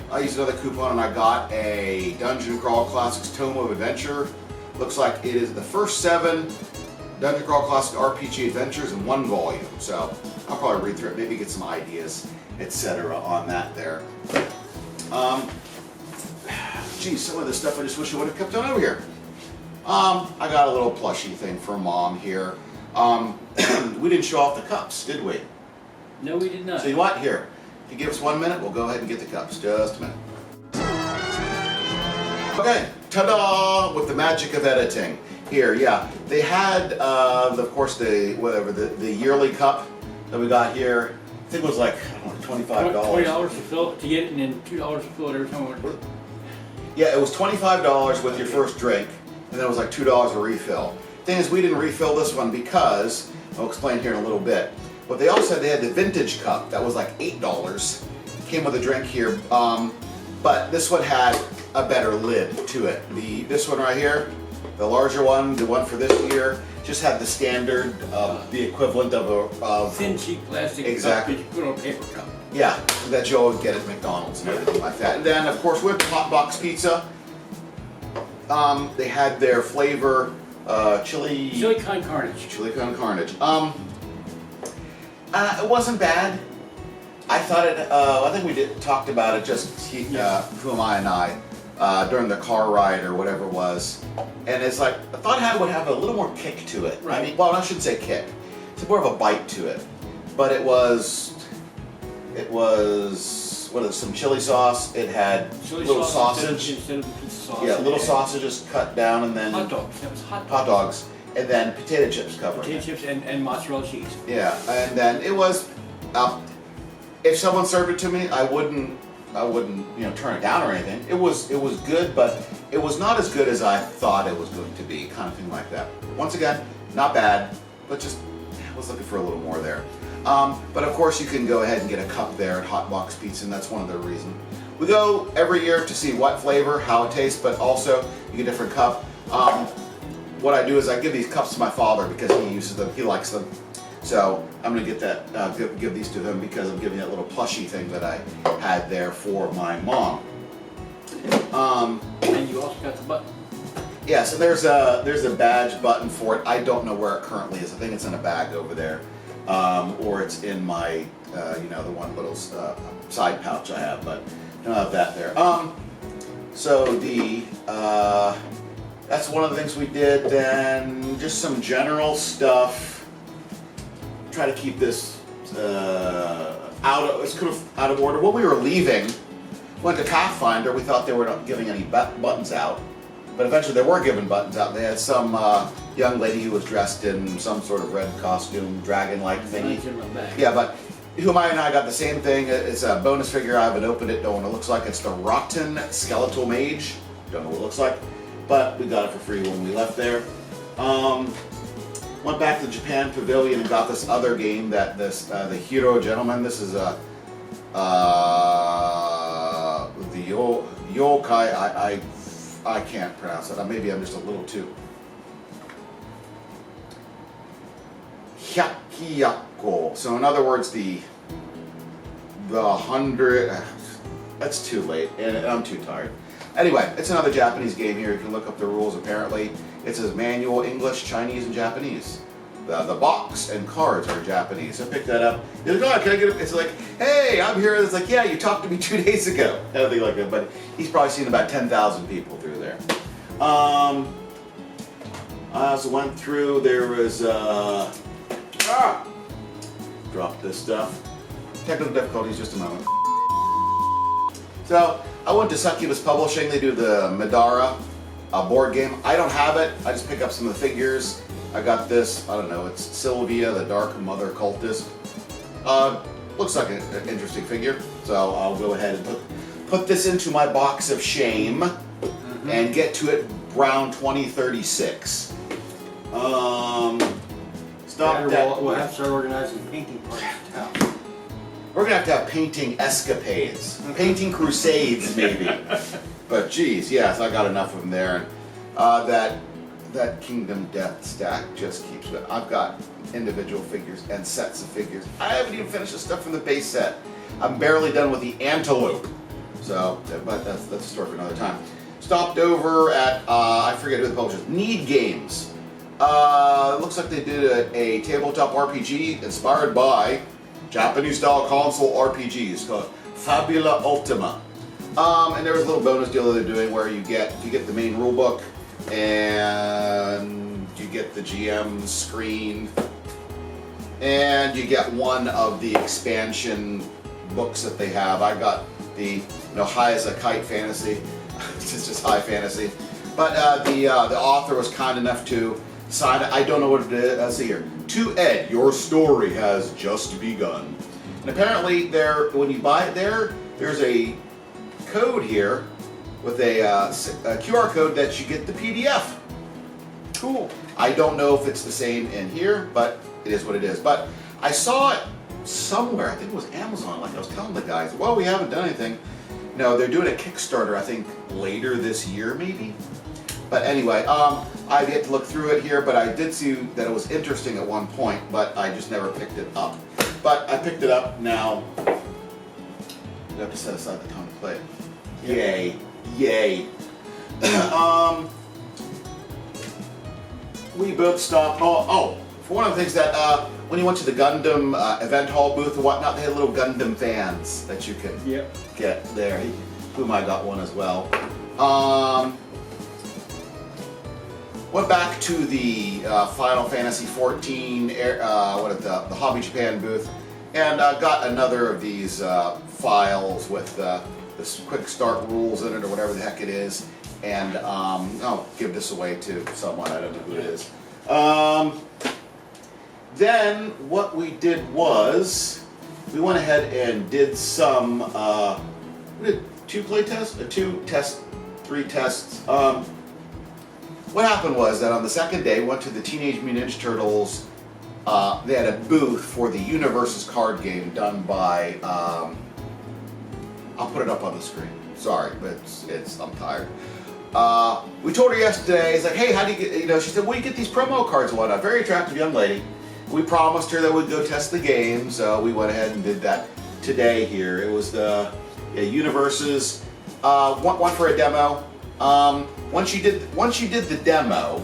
S1: I used another coupon and I got a Dungeon Crawl Classics Tome of Adventure. Looks like it is the first 7 Dungeon Crawl Classic RPG adventures in one volume. So I'll probably read through it, maybe get some ideas, etc. on that there. Geez, some of this stuff I just wish I would have kept on over here. I got a little plushie thing for Mom here. We didn't show off the cups, did we?
S2: No, we did not.
S1: So you want here? If you give us 1 minute, we'll go ahead and get the cups. Just a minute. Okay, ta-da! With the magic of editing. Here, yeah. They had, of course, the yearly cup that we got here. I think it was like, I don't know, $25.
S2: $20 to fill to get it, and then $2 to fill it every time I went.
S1: Yeah, it was $25 with your first drink, and then it was like $2 a refill. Thing is, we didn't refill this one because, I'll explain here in a little bit, but they also had, they had the vintage cup that was like $8. Came with a drink here, but this one had a better lid to it. This one right here, the larger one, the one for this year, just had the standard, the equivalent of
S2: Thin cheap plastic
S1: exactly.
S2: cup that you put on a paper cup.
S1: Yeah, that you always get at McDonald's and everything like that. And then, of course, with hot box pizza, they had their flavor chili
S2: con carnage.
S1: Chili con carnage. It wasn't bad. I thought it. I think we talked about it just Fumai and I during the car ride or whatever it was. And it's like I thought it would have a little more kick to it.
S2: Right.
S1: I mean, well, I shouldn't say kick. It's more of a bite to it. But it was what is some chili sauce. It had
S2: Chili
S1: little
S2: sauce
S1: sausage.
S2: instead of pizza sauce.
S1: Yeah, little sausages cut down and then
S2: Hot dogs. That was hot dogs.
S1: hot dogs, and then potato chips covering
S2: Potato
S1: it.
S2: chips and mozzarella cheese.
S1: Yeah, and then it was. If someone served it to me, I wouldn't turn it down or anything. It was good, but it was not as good as I thought it was going to be, kind of thing like that. Once again, not bad, but just I was looking for a little more there. But of course, you can go ahead and get a cup there at Hot Box Pizza, and that's one of the reasons. We go every year to see what flavor, how it tastes, but also you get a different cup. What I do is I give these cups to my father because he uses them, he likes them. So I'm going to get that, give these to him because I'm giving that little plushie thing that I had there for my mom.
S2: And you also got the button.
S1: Yeah, so there's a badge button for it. I don't know where it currently is. I think it's in a bag over there, or it's in my, the one little side pouch I have. But I don't have that there. So that's one of the things we did. Then just some general stuff. Try to keep this it's kind of out of order. When we were leaving, went to Pathfinder. We thought they were not giving any buttons out, but eventually they were giving buttons out. They had some young lady who was dressed in some sort of red costume, dragon-like thingy. Yeah, but Humai and I got the same thing. It's a bonus figure. I haven't opened it. Don't know what it looks like. It's the Rotten Skeletal Mage. Don't know what it looks like, but we got it for free when we left there. Went back to the Japan Pavilion and got this other game that the Hero Gentleman. This is the Yokai. I can't pronounce it. Maybe I'm just a little too. Hyakiyako. So in other words, the 100. That's too late, and I'm too tired. Anyway, it's another Japanese game here. You can look up the rules. Apparently, it says manual, English, Chinese, and Japanese. The box and cards are Japanese. So pick that up. You're like, oh, can I get it? It's like, hey, I'm here. It's like, yeah, you talked to me 2 days ago. Anything like that. But he's probably seen about 10,000 people through there. I also went through. There was dropped this stuff. Technical difficulties. Just a moment. So I went to Succubus Publishing. They do the Madara board game. I don't have it. I just pick up some of the figures. I got this. I don't know. It's Sylvia, the Dark Mother Cultist. Looks like an interesting figure. So I'll go ahead and put this into my box of shame and get to it around 2036. Stop that.
S2: We'll have to start organizing painting parties in town.
S1: We're gonna have to have painting escapades, painting crusades, maybe. But geez, yes, I got enough of them there. And that Kingdom Death stack just keeps it. I've got individual figures and sets of figures. I haven't even finished the stuff from the base set. I'm barely done with the Antelope. So, but that's a story for another time. Stopped over at I forget who the publisher is. Need Games. It looks like they did a tabletop RPG inspired by Japanese-style console RPGs called Fabula Ultima. And there was a little bonus deal that they're doing where you get the main rulebook and you get the GM screen and you get one of the expansion books that they have. I got the High as a Kite Fantasy. It's just high fantasy. But the author was kind enough to sign it. I don't know what it is. Let's see here. To Ed, your story has just begun. And apparently, when you buy it there's a code here with a QR code that you get the PDF. Cool. I don't know if it's the same in here, but it is what it is. But I saw it somewhere. I think it was Amazon. Like I was telling the guys, well, we haven't done anything. No, they're doing a Kickstarter, I think, later this year, maybe. But anyway, I've yet to look through it here, but I did see that it was interesting at one point, but I just never picked it up. But I picked it up now. You have to set aside the time to play it. Yay. Yay. We both stopped. For one of the things that when you went to the Gundam event hall booth and whatnot, they had little Gundam fans that you can get there. Boom, I got one as well. Went back to the Final Fantasy XIV, the Hobby Japan booth, and got another of these files with this quick start rules in it or whatever the heck it is. And I'll give this away to someone, I don't know who it is. Then what we did was, we went ahead and did some, we did 2 play tests? 3 tests. What happened was that on the second day, we went to the Teenage Mutant Ninja Turtles, they had a booth for the Universes card game done by, I'll put it up on the screen. Sorry, but I'm tired. We told her yesterday, it's like, hey, how do you get, she said, well, you get these promo cards and whatnot. Very attractive young lady. We promised her that we'd go test the game, so we went ahead and did that today here. It was the Universes, one for a demo. Once you did the demo,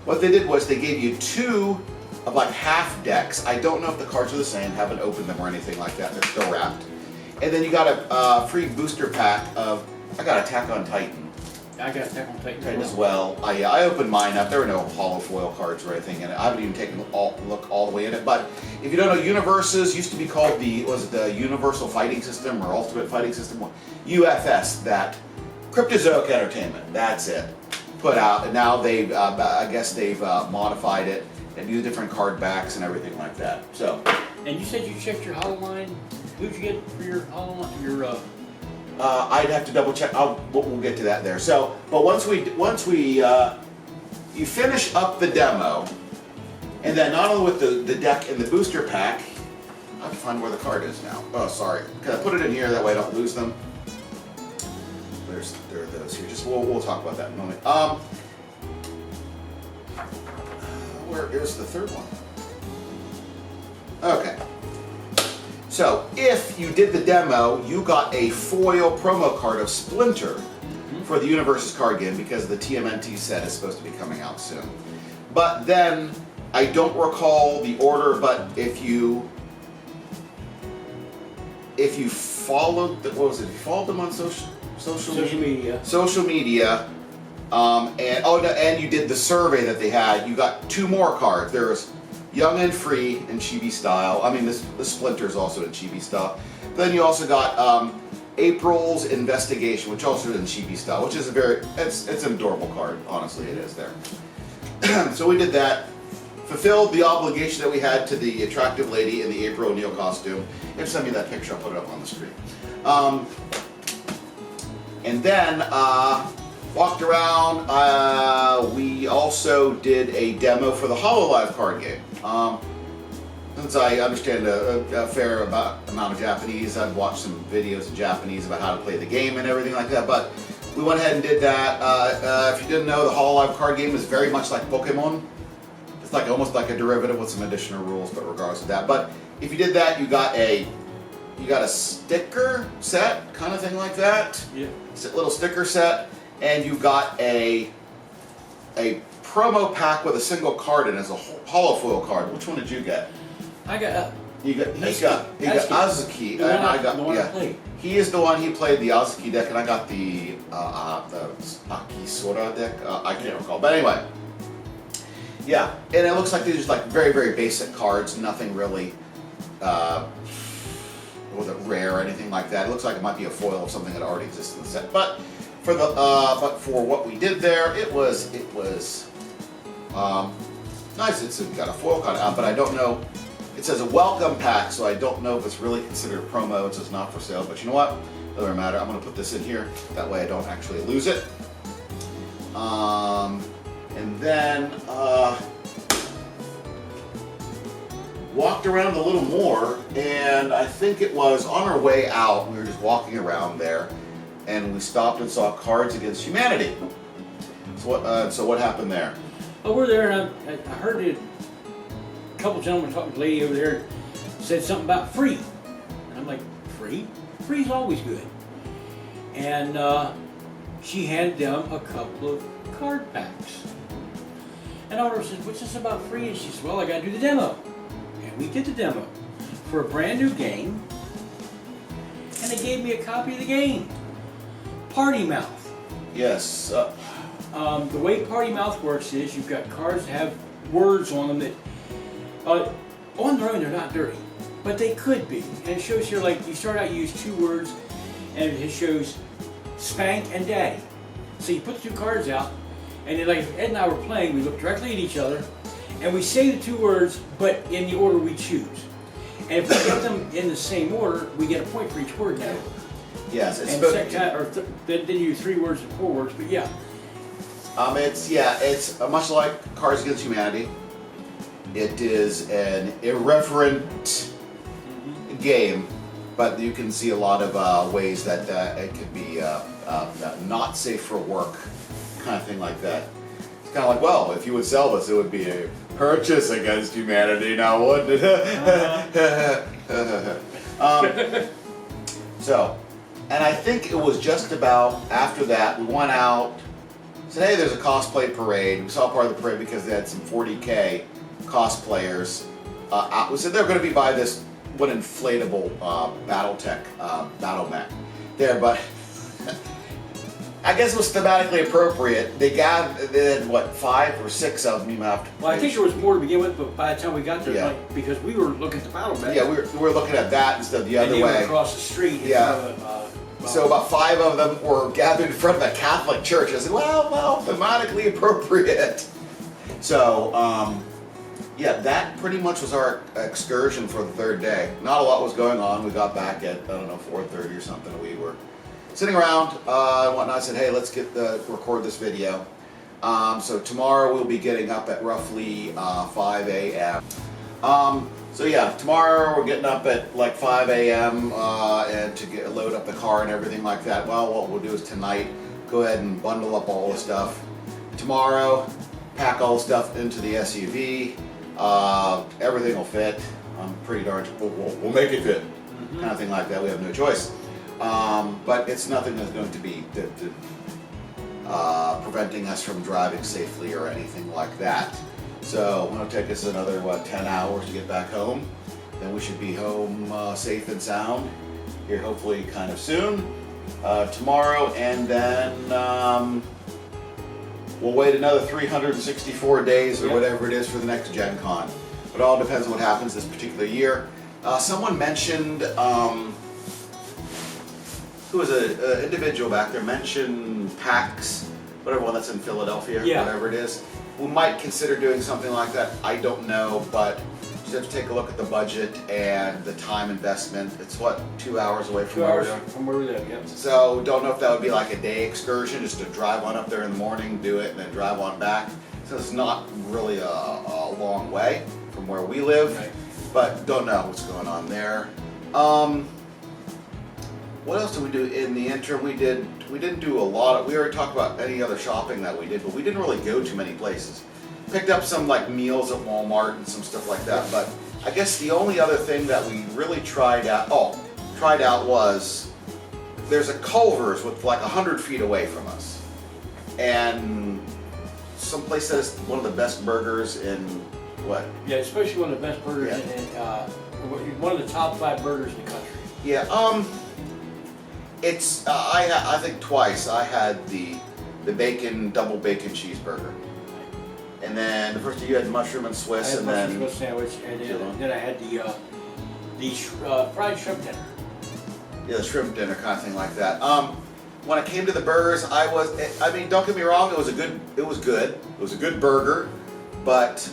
S1: what they did was they gave you 2 of like half decks. I don't know if the cards are the same, haven't opened them or anything like that. They're still wrapped. And then you got a free booster pack of, I got Attack on Titan.
S2: I got Attack on Titan
S1: As well. I opened mine up. There were no hollow foil cards or anything in it. I haven't even taken a look all the way in it. But if you don't know, Universes used to be called the Universal Fighting System or Ultimate Fighting System? UFS, that. Cryptozoic Entertainment, that's it. Put out, and now they've, I guess they've modified it and used different card backs and everything like that. So.
S2: And you said you checked your hollow line. Who'd you get for your hollow line? Your
S1: I'd have to double check. We'll get to that there. So, but once you finish up the demo, and then not only with the deck and the booster pack, I have to find where the card is now. Oh, sorry. Can I put it in here that way I don't lose them? There are those here. Just we'll talk about that in a moment. Where is the third one? Okay. So if you did the demo, you got a foil promo card of Splinter for the Universes card game because the TMNT set is supposed to be coming out soon. But then I don't recall the order, but if you followed if you followed them on social media, and you did the survey that they had, you got 2 more cards. There's Young and Free in Chibi style. I mean, the Splinter is also in Chibi style. Then you also got April's Investigation, which also is in Chibi style, which is it's an adorable card. Honestly, it is there. So we did that. Fulfilled the obligation that we had to the attractive lady in the April O'Neil costume. If send me that picture, I'll put it up on the screen. And then walked around. We also did a demo for the HoloLive card game. Since I understand a fair amount of Japanese, I've watched some videos in Japanese about how to play the game and everything like that. But we went ahead and did that. If you didn't know, the HoloLive card game is very much like Pokemon. It's like almost like a derivative with some additional rules, but regardless of that. But if you did that, you got a sticker set, kind of thing like that.
S2: Yeah.
S1: It's a little sticker set, and you got a promo pack with a single card in as a hollow foil card. Which one did you get?
S2: I got.
S1: He got Azuki, and I got He is the one. He played the Azuki deck, and I got the Akisora deck. I can't recall, but anyway. Yeah, and it looks like they're just like very, very basic cards. Nothing really rare or anything like that. It looks like it might be a foil of something that already exists in the set. But for what we did there, it was nice. It's got a foil card out, but I don't know. it says a welcome pack, so I don't know if it's really considered a promo. It says not for sale, but you know what? Doesn't matter. I'm going to put this in here. That way I don't actually lose it. And then walked around a little more, and I think it was on our way out. We were just walking around there, and we stopped and saw Cards Against Humanity. So what happened there?
S2: Well, we're there, and I heard a couple gentlemen talking to a lady over there, said something about free. And I'm like, free? Free's always good. And she handed them a couple of card packs. And I said, what's this about free? And she said, well, I got to do the demo. And we did the demo for a brand new game. And they gave me a copy of the game. Party Mouth.
S1: Yes.
S2: The way Party Mouth works is you've got cards that have words on them that, on their own, they're not dirty, but they could be. And it shows here, like, you start out, you use 2 words, and it shows spank and daddy. So you put the 2 cards out, and then, like, if Ed and I were playing, we look directly at each other, and we say the 2 words, but in the order we choose. And if we get them in the same order, we get a point for each word now.
S1: Yes, it's
S2: then you do 3 words and 4 words, but yeah.
S1: It's much like Cards Against Humanity. It is an irreverent game, but you can see a lot of ways that it could be not safe for work, kind of thing like that. It's kind of like, well, if you would sell this, it would be a purchase against humanity, now wouldn't it? So, and I think it was just about after that, we went out, said, hey, there's a cosplay parade. We saw part of the parade because they had some 40K cosplayers out. We said they're going to be by this one inflatable BattleTech battle mech there, but I guess it was thematically appropriate. They had what, 5 or 6 of them. You have to.
S2: Well, I think there was more to begin with, but by the time we got there, like, because we were looking at the battle mech.
S1: Yeah, we were looking at that instead of the other way.
S2: Across the street.
S1: So about 5 of them were gathered in front of a Catholic church. I said, well, thematically appropriate. So, yeah, that pretty much was our excursion for the 3rd day. Not a lot was going on. We got back at, I don't know, 4:30 or something. We were sitting around and whatnot. I said, hey, let's record this video. So tomorrow we'll be getting up at roughly 5 a.m. So yeah, tomorrow we're getting up at like 5 a.m. And to load up the car and everything like that. Well, what we'll do is tonight, go ahead and bundle up all the stuff. Tomorrow, pack all the stuff into the SUV. Everything will fit. I'm pretty darn sure we'll make it fit. Kind of thing like that. We have no choice. But it's nothing that's going to be preventing us from driving safely or anything like that. So it's going to take us another, 10 hours to get back home. Then we should be home safe and sound here hopefully kind of soon. Tomorrow, and then we'll wait another 364 days or whatever it is for the next Gen Con. It all depends on what happens this particular year. Someone mentioned, who was an individual back there, mentioned PAX, whatever one that's in Philadelphia, whatever it is. We might consider doing something like that. I don't know, but just have to take a look at the budget and the time investment. It's what, 2 hours away from where we are?
S2: From where we live, yep.
S1: So don't know if that would be like a day excursion, just to drive on up there in the morning, do it, and then drive on back. So it's not really a long way from where we live, but don't know what's going on there. What else did we do in the interim? We didn't do a lot. We already talked about any other shopping that we did, but we didn't really go to many places. Picked up some like meals at Walmart and some stuff like that. But I guess the only other thing that we really tried out was there's a Culver's with like 100 feet away from us, and some place that is one of the best burgers in what?
S2: Yeah, especially one of the best burgers in one of the top 5 burgers in the country.
S1: Yeah. It's I think twice I had the double bacon cheeseburger, and then the first time you had mushroom and Swiss, and then
S2: Swiss sandwich, and then I had the fried shrimp dinner.
S1: Yeah, the shrimp dinner kind of thing like that. When it came to the burgers, I mean, don't get me wrong, it was good. It was a good burger, but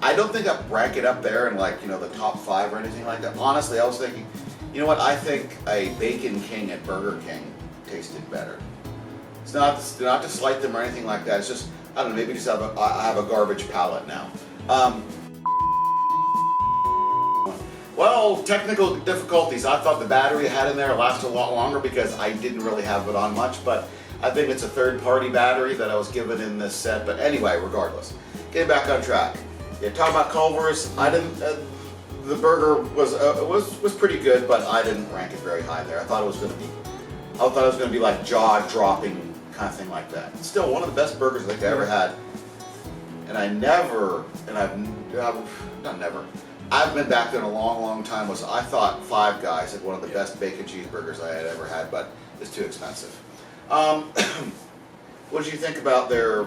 S1: I don't think I'd rank it up there in like, the top 5 or anything like that. Honestly, I was thinking, you know what? I think a Bacon King at Burger King tasted better. It's not to slight them or anything like that. It's just, I don't know, maybe just I have a garbage palate now. Well, technical difficulties. I thought the battery I had in there lasted a lot longer because I didn't really have it on much, but I think it's a third-party battery that I was given in this set. But anyway, regardless, getting back on track. Yeah, talking about Culver's, I didn't. The burger was pretty good, but I didn't rank it very high there. I thought it was going to be like jaw-dropping kind of thing like that. It's still one of the best burgers I think I ever had, and I've been back there in a long, long time. I thought Five Guys had one of the best bacon cheeseburgers I had ever had, but it's too expensive. What did you think about their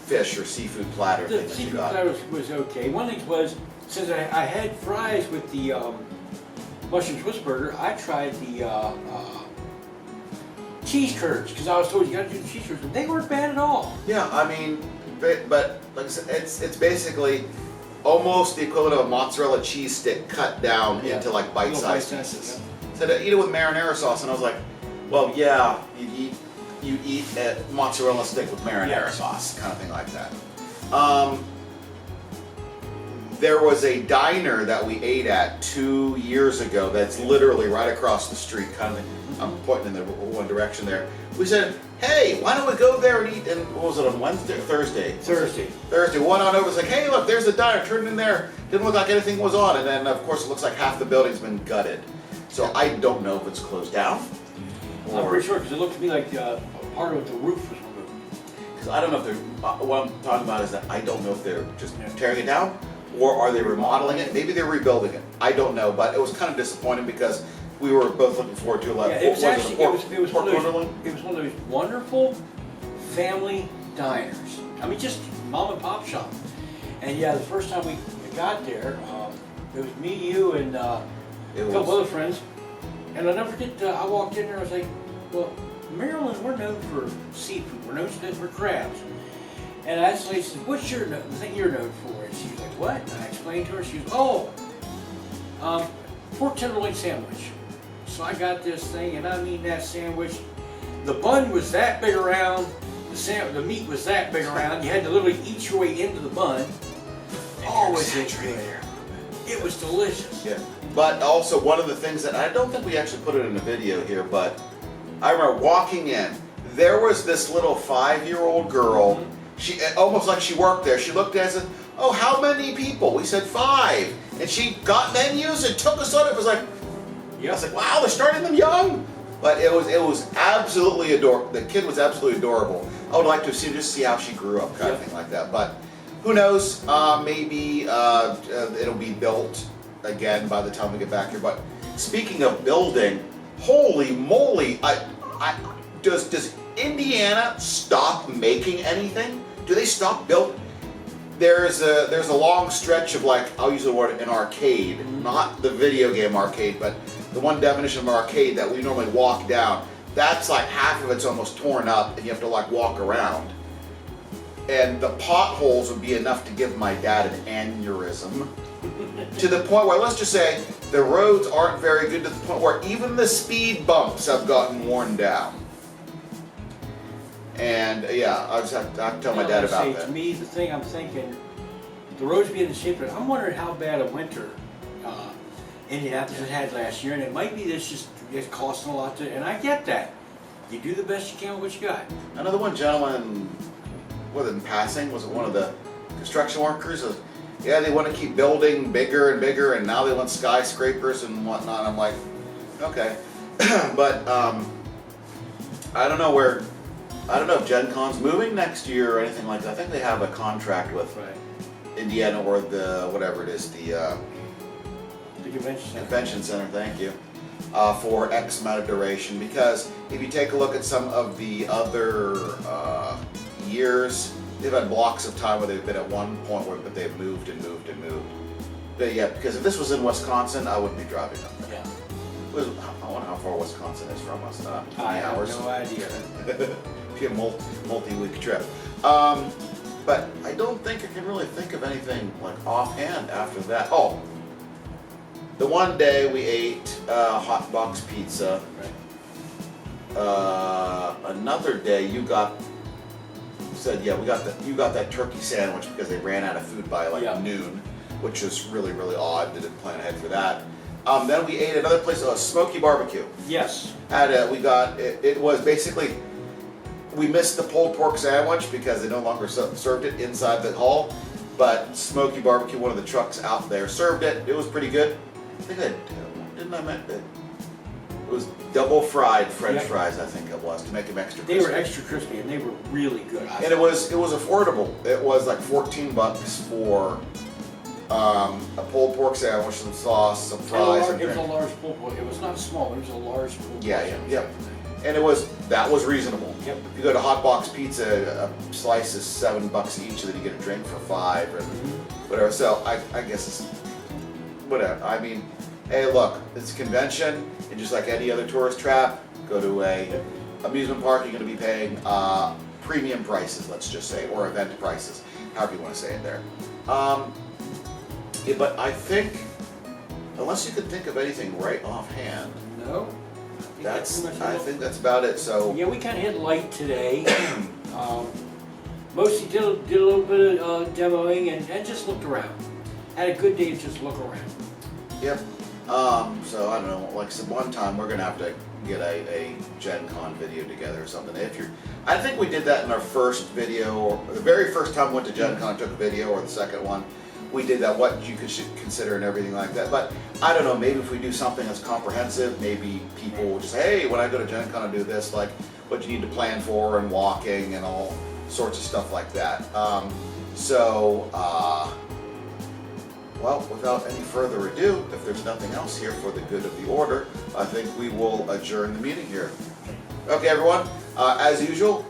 S1: fish or seafood platter thing that you got?
S2: The seafood platter was okay. One thing was, since I had fries with the mushroom twist burger, I tried the cheese curds, because I was told you got to do the cheese curds, and they weren't bad at all.
S1: Yeah, I mean, but like I said, it's basically almost the equivalent of a mozzarella cheese stick cut down into like bite-sized pieces. So to eat it with marinara sauce, and I was like, well, yeah, you eat a mozzarella stick with marinara sauce, kind of thing like that. There was a diner that we ate at 2 years ago that's literally right across the street, kind of. I'm pointing in the one direction there. We said, hey, why don't we go there and eat? And what was it, on Wednesday or Thursday? Thursday. Went on over, was like, hey, look, there's the diner. Turned in there. Didn't look like anything was on. And then, of course, it looks like half the building's been gutted. So I don't know if it's closed down.
S2: I'm pretty sure, because it looked to me like part of the roof was removed.
S1: Because I don't know if they're, what I'm talking about is that I don't know if they're just tearing it down or are they remodeling it. Maybe they're rebuilding it. I don't know, but it was kind of disappointing because we were both looking forward to
S2: it was one of those wonderful family diners. I mean, just mom and pop shop. And yeah, the first time we got there, it was me, you, and a couple other friends. And I'll never forget, I walked in there, I was like, well, Maryland, we're known for seafood. We're known for crabs. And I asked the lady, said, what's the thing you're known for? And she was like, what? And I explained to her, she was, pork tenderloin sandwich. So I got this thing, and I mean that sandwich, the bun was that big around, the meat was that big around, you had to literally eat your way into the bun. Always there. It was delicious.
S1: Yeah. But also one of the things that, I don't think we actually put it in the video here, but I remember walking in, there was this little 5-year-old girl, she almost like she worked there, she looked at us and said, oh, how many people? We said 5. And she got menus and took us on it. It was like, I was like, wow, they're starting them young. But it was absolutely adorable. The kid was absolutely adorable. I would like to see how she grew up, kind of thing like that. But who knows? Maybe it'll be built again by the time we get back here. But speaking of building, holy moly! Does Indiana stop making anything? Do they stop building? There's a long stretch of, like, I'll use the word, an arcade, not the video game arcade, but the one definition of an arcade that we normally walk down. That's like half of it's almost torn up and you have to like walk around. And the potholes would be enough to give my dad an aneurysm. To the point where, let's just say, the roads aren't very good, to the point where even the speed bumps have gotten worn down. And yeah, I just have to tell my dad about that.
S2: To me, the thing I'm thinking, the roads being in shape, but I'm wondering how bad a winter Indianapolis had last year, and it might be it's costing a lot to, and I get that. You do the best you can with what you got.
S1: Another one gentleman, in passing, was one of the construction workers. Yeah, they want to keep building bigger and bigger, and now they want skyscrapers and whatnot. I'm like, okay. But I don't know if Gen Con's moving next year or anything like that. I think they have a contract with Indiana or the, whatever it is, the Convention Center, thank you, for X amount of duration. Because if you take a look at some of the other years, they've had blocks of time where they've been at one point but they've moved and moved and moved. But yeah, because if this was in Wisconsin, I wouldn't be driving up there. Yeah. I wonder how far Wisconsin is from us. 20 hours.
S2: I have no idea.
S1: Be a multi-week trip. But but I don't think I can really think of anything like offhand after that. Oh, the one day we ate hot box pizza. Another day you said you got that turkey sandwich because they ran out of food by like noon, which is really odd. They didn't plan ahead for that. Then we ate another place, Smoky Barbecue.
S2: Yes.
S1: It was basically, we missed the pulled pork sandwich because they no longer served it inside the hall, but Smoky Barbecue, one of the trucks out there, served it. It was pretty good. I think it was double fried French fries, I think it was, to make them extra crispy.
S2: They were extra crispy and they were really good.
S1: And it was affordable. It was like $14 for a pulled pork sandwich, some sauce, some fries,
S2: it was a large pulled pork. It was not small. It was a large pulled pork.
S1: Yeah. And that was reasonable.
S2: Yep.
S1: If you go to Hot Box Pizza, a slice is $7 each, and then you get a drink for $5 and whatever. So I guess it's whatever. I mean, hey, look, it's a convention, and just like any other tourist trap, go to a amusement park, you're going to be paying premium prices, let's just say, or event prices, however you want to say it there. But I think, unless you can think of anything right offhand,
S2: no.
S1: I think that's about it. So
S2: yeah, we kind of hit light today. Mostly did a little bit of demoing and just looked around. Had a good day to just look around.
S1: Yep. So I don't know. Like I said, one time we're gonna have to get a Gen Con video together or something. I think we did that in our first video, or the very first time we went to Gen Con, took a video, or the second one. We did that, what you should consider and everything like that. But I don't know, maybe if we do something that's comprehensive, maybe people will just say, hey, when I go to Gen Con, I do this, like what you need to plan for and walking and all sorts of stuff like that. Well, without any further ado, if there's nothing else here for the good of the order, I think we will adjourn the meeting here. Okay, everyone, as usual,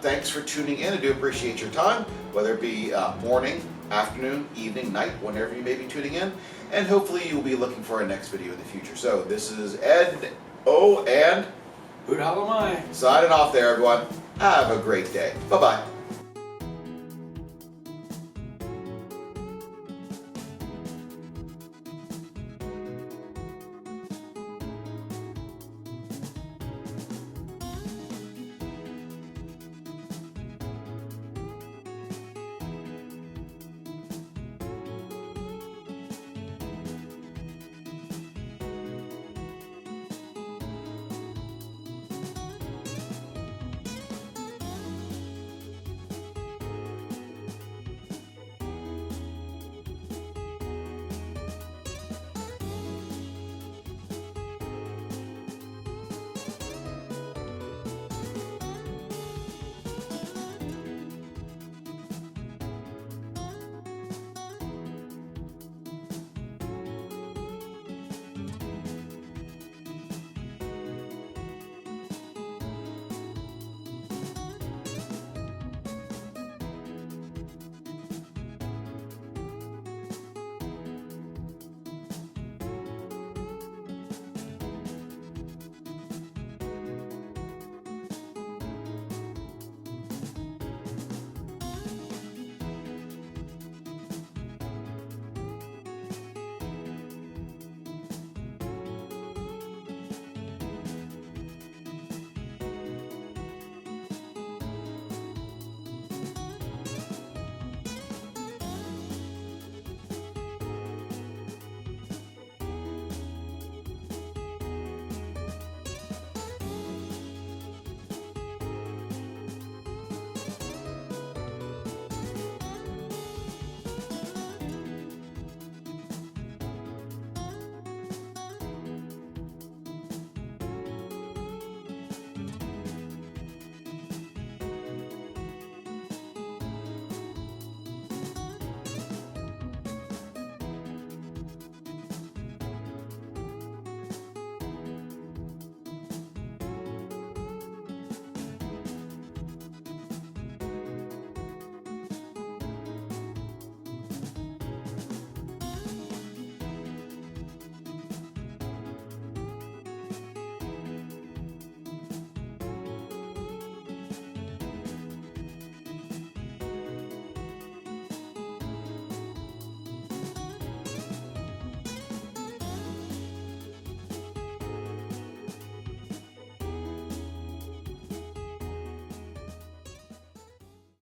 S1: thanks for tuning in. I do appreciate your time, whether it be morning, afternoon, evening, night, whenever you may be tuning in, and hopefully you'll be looking for our next video in the future. So this is Ed O and
S2: Who the hell am I?
S1: signing off there, everyone. Have a great day. Bye-bye.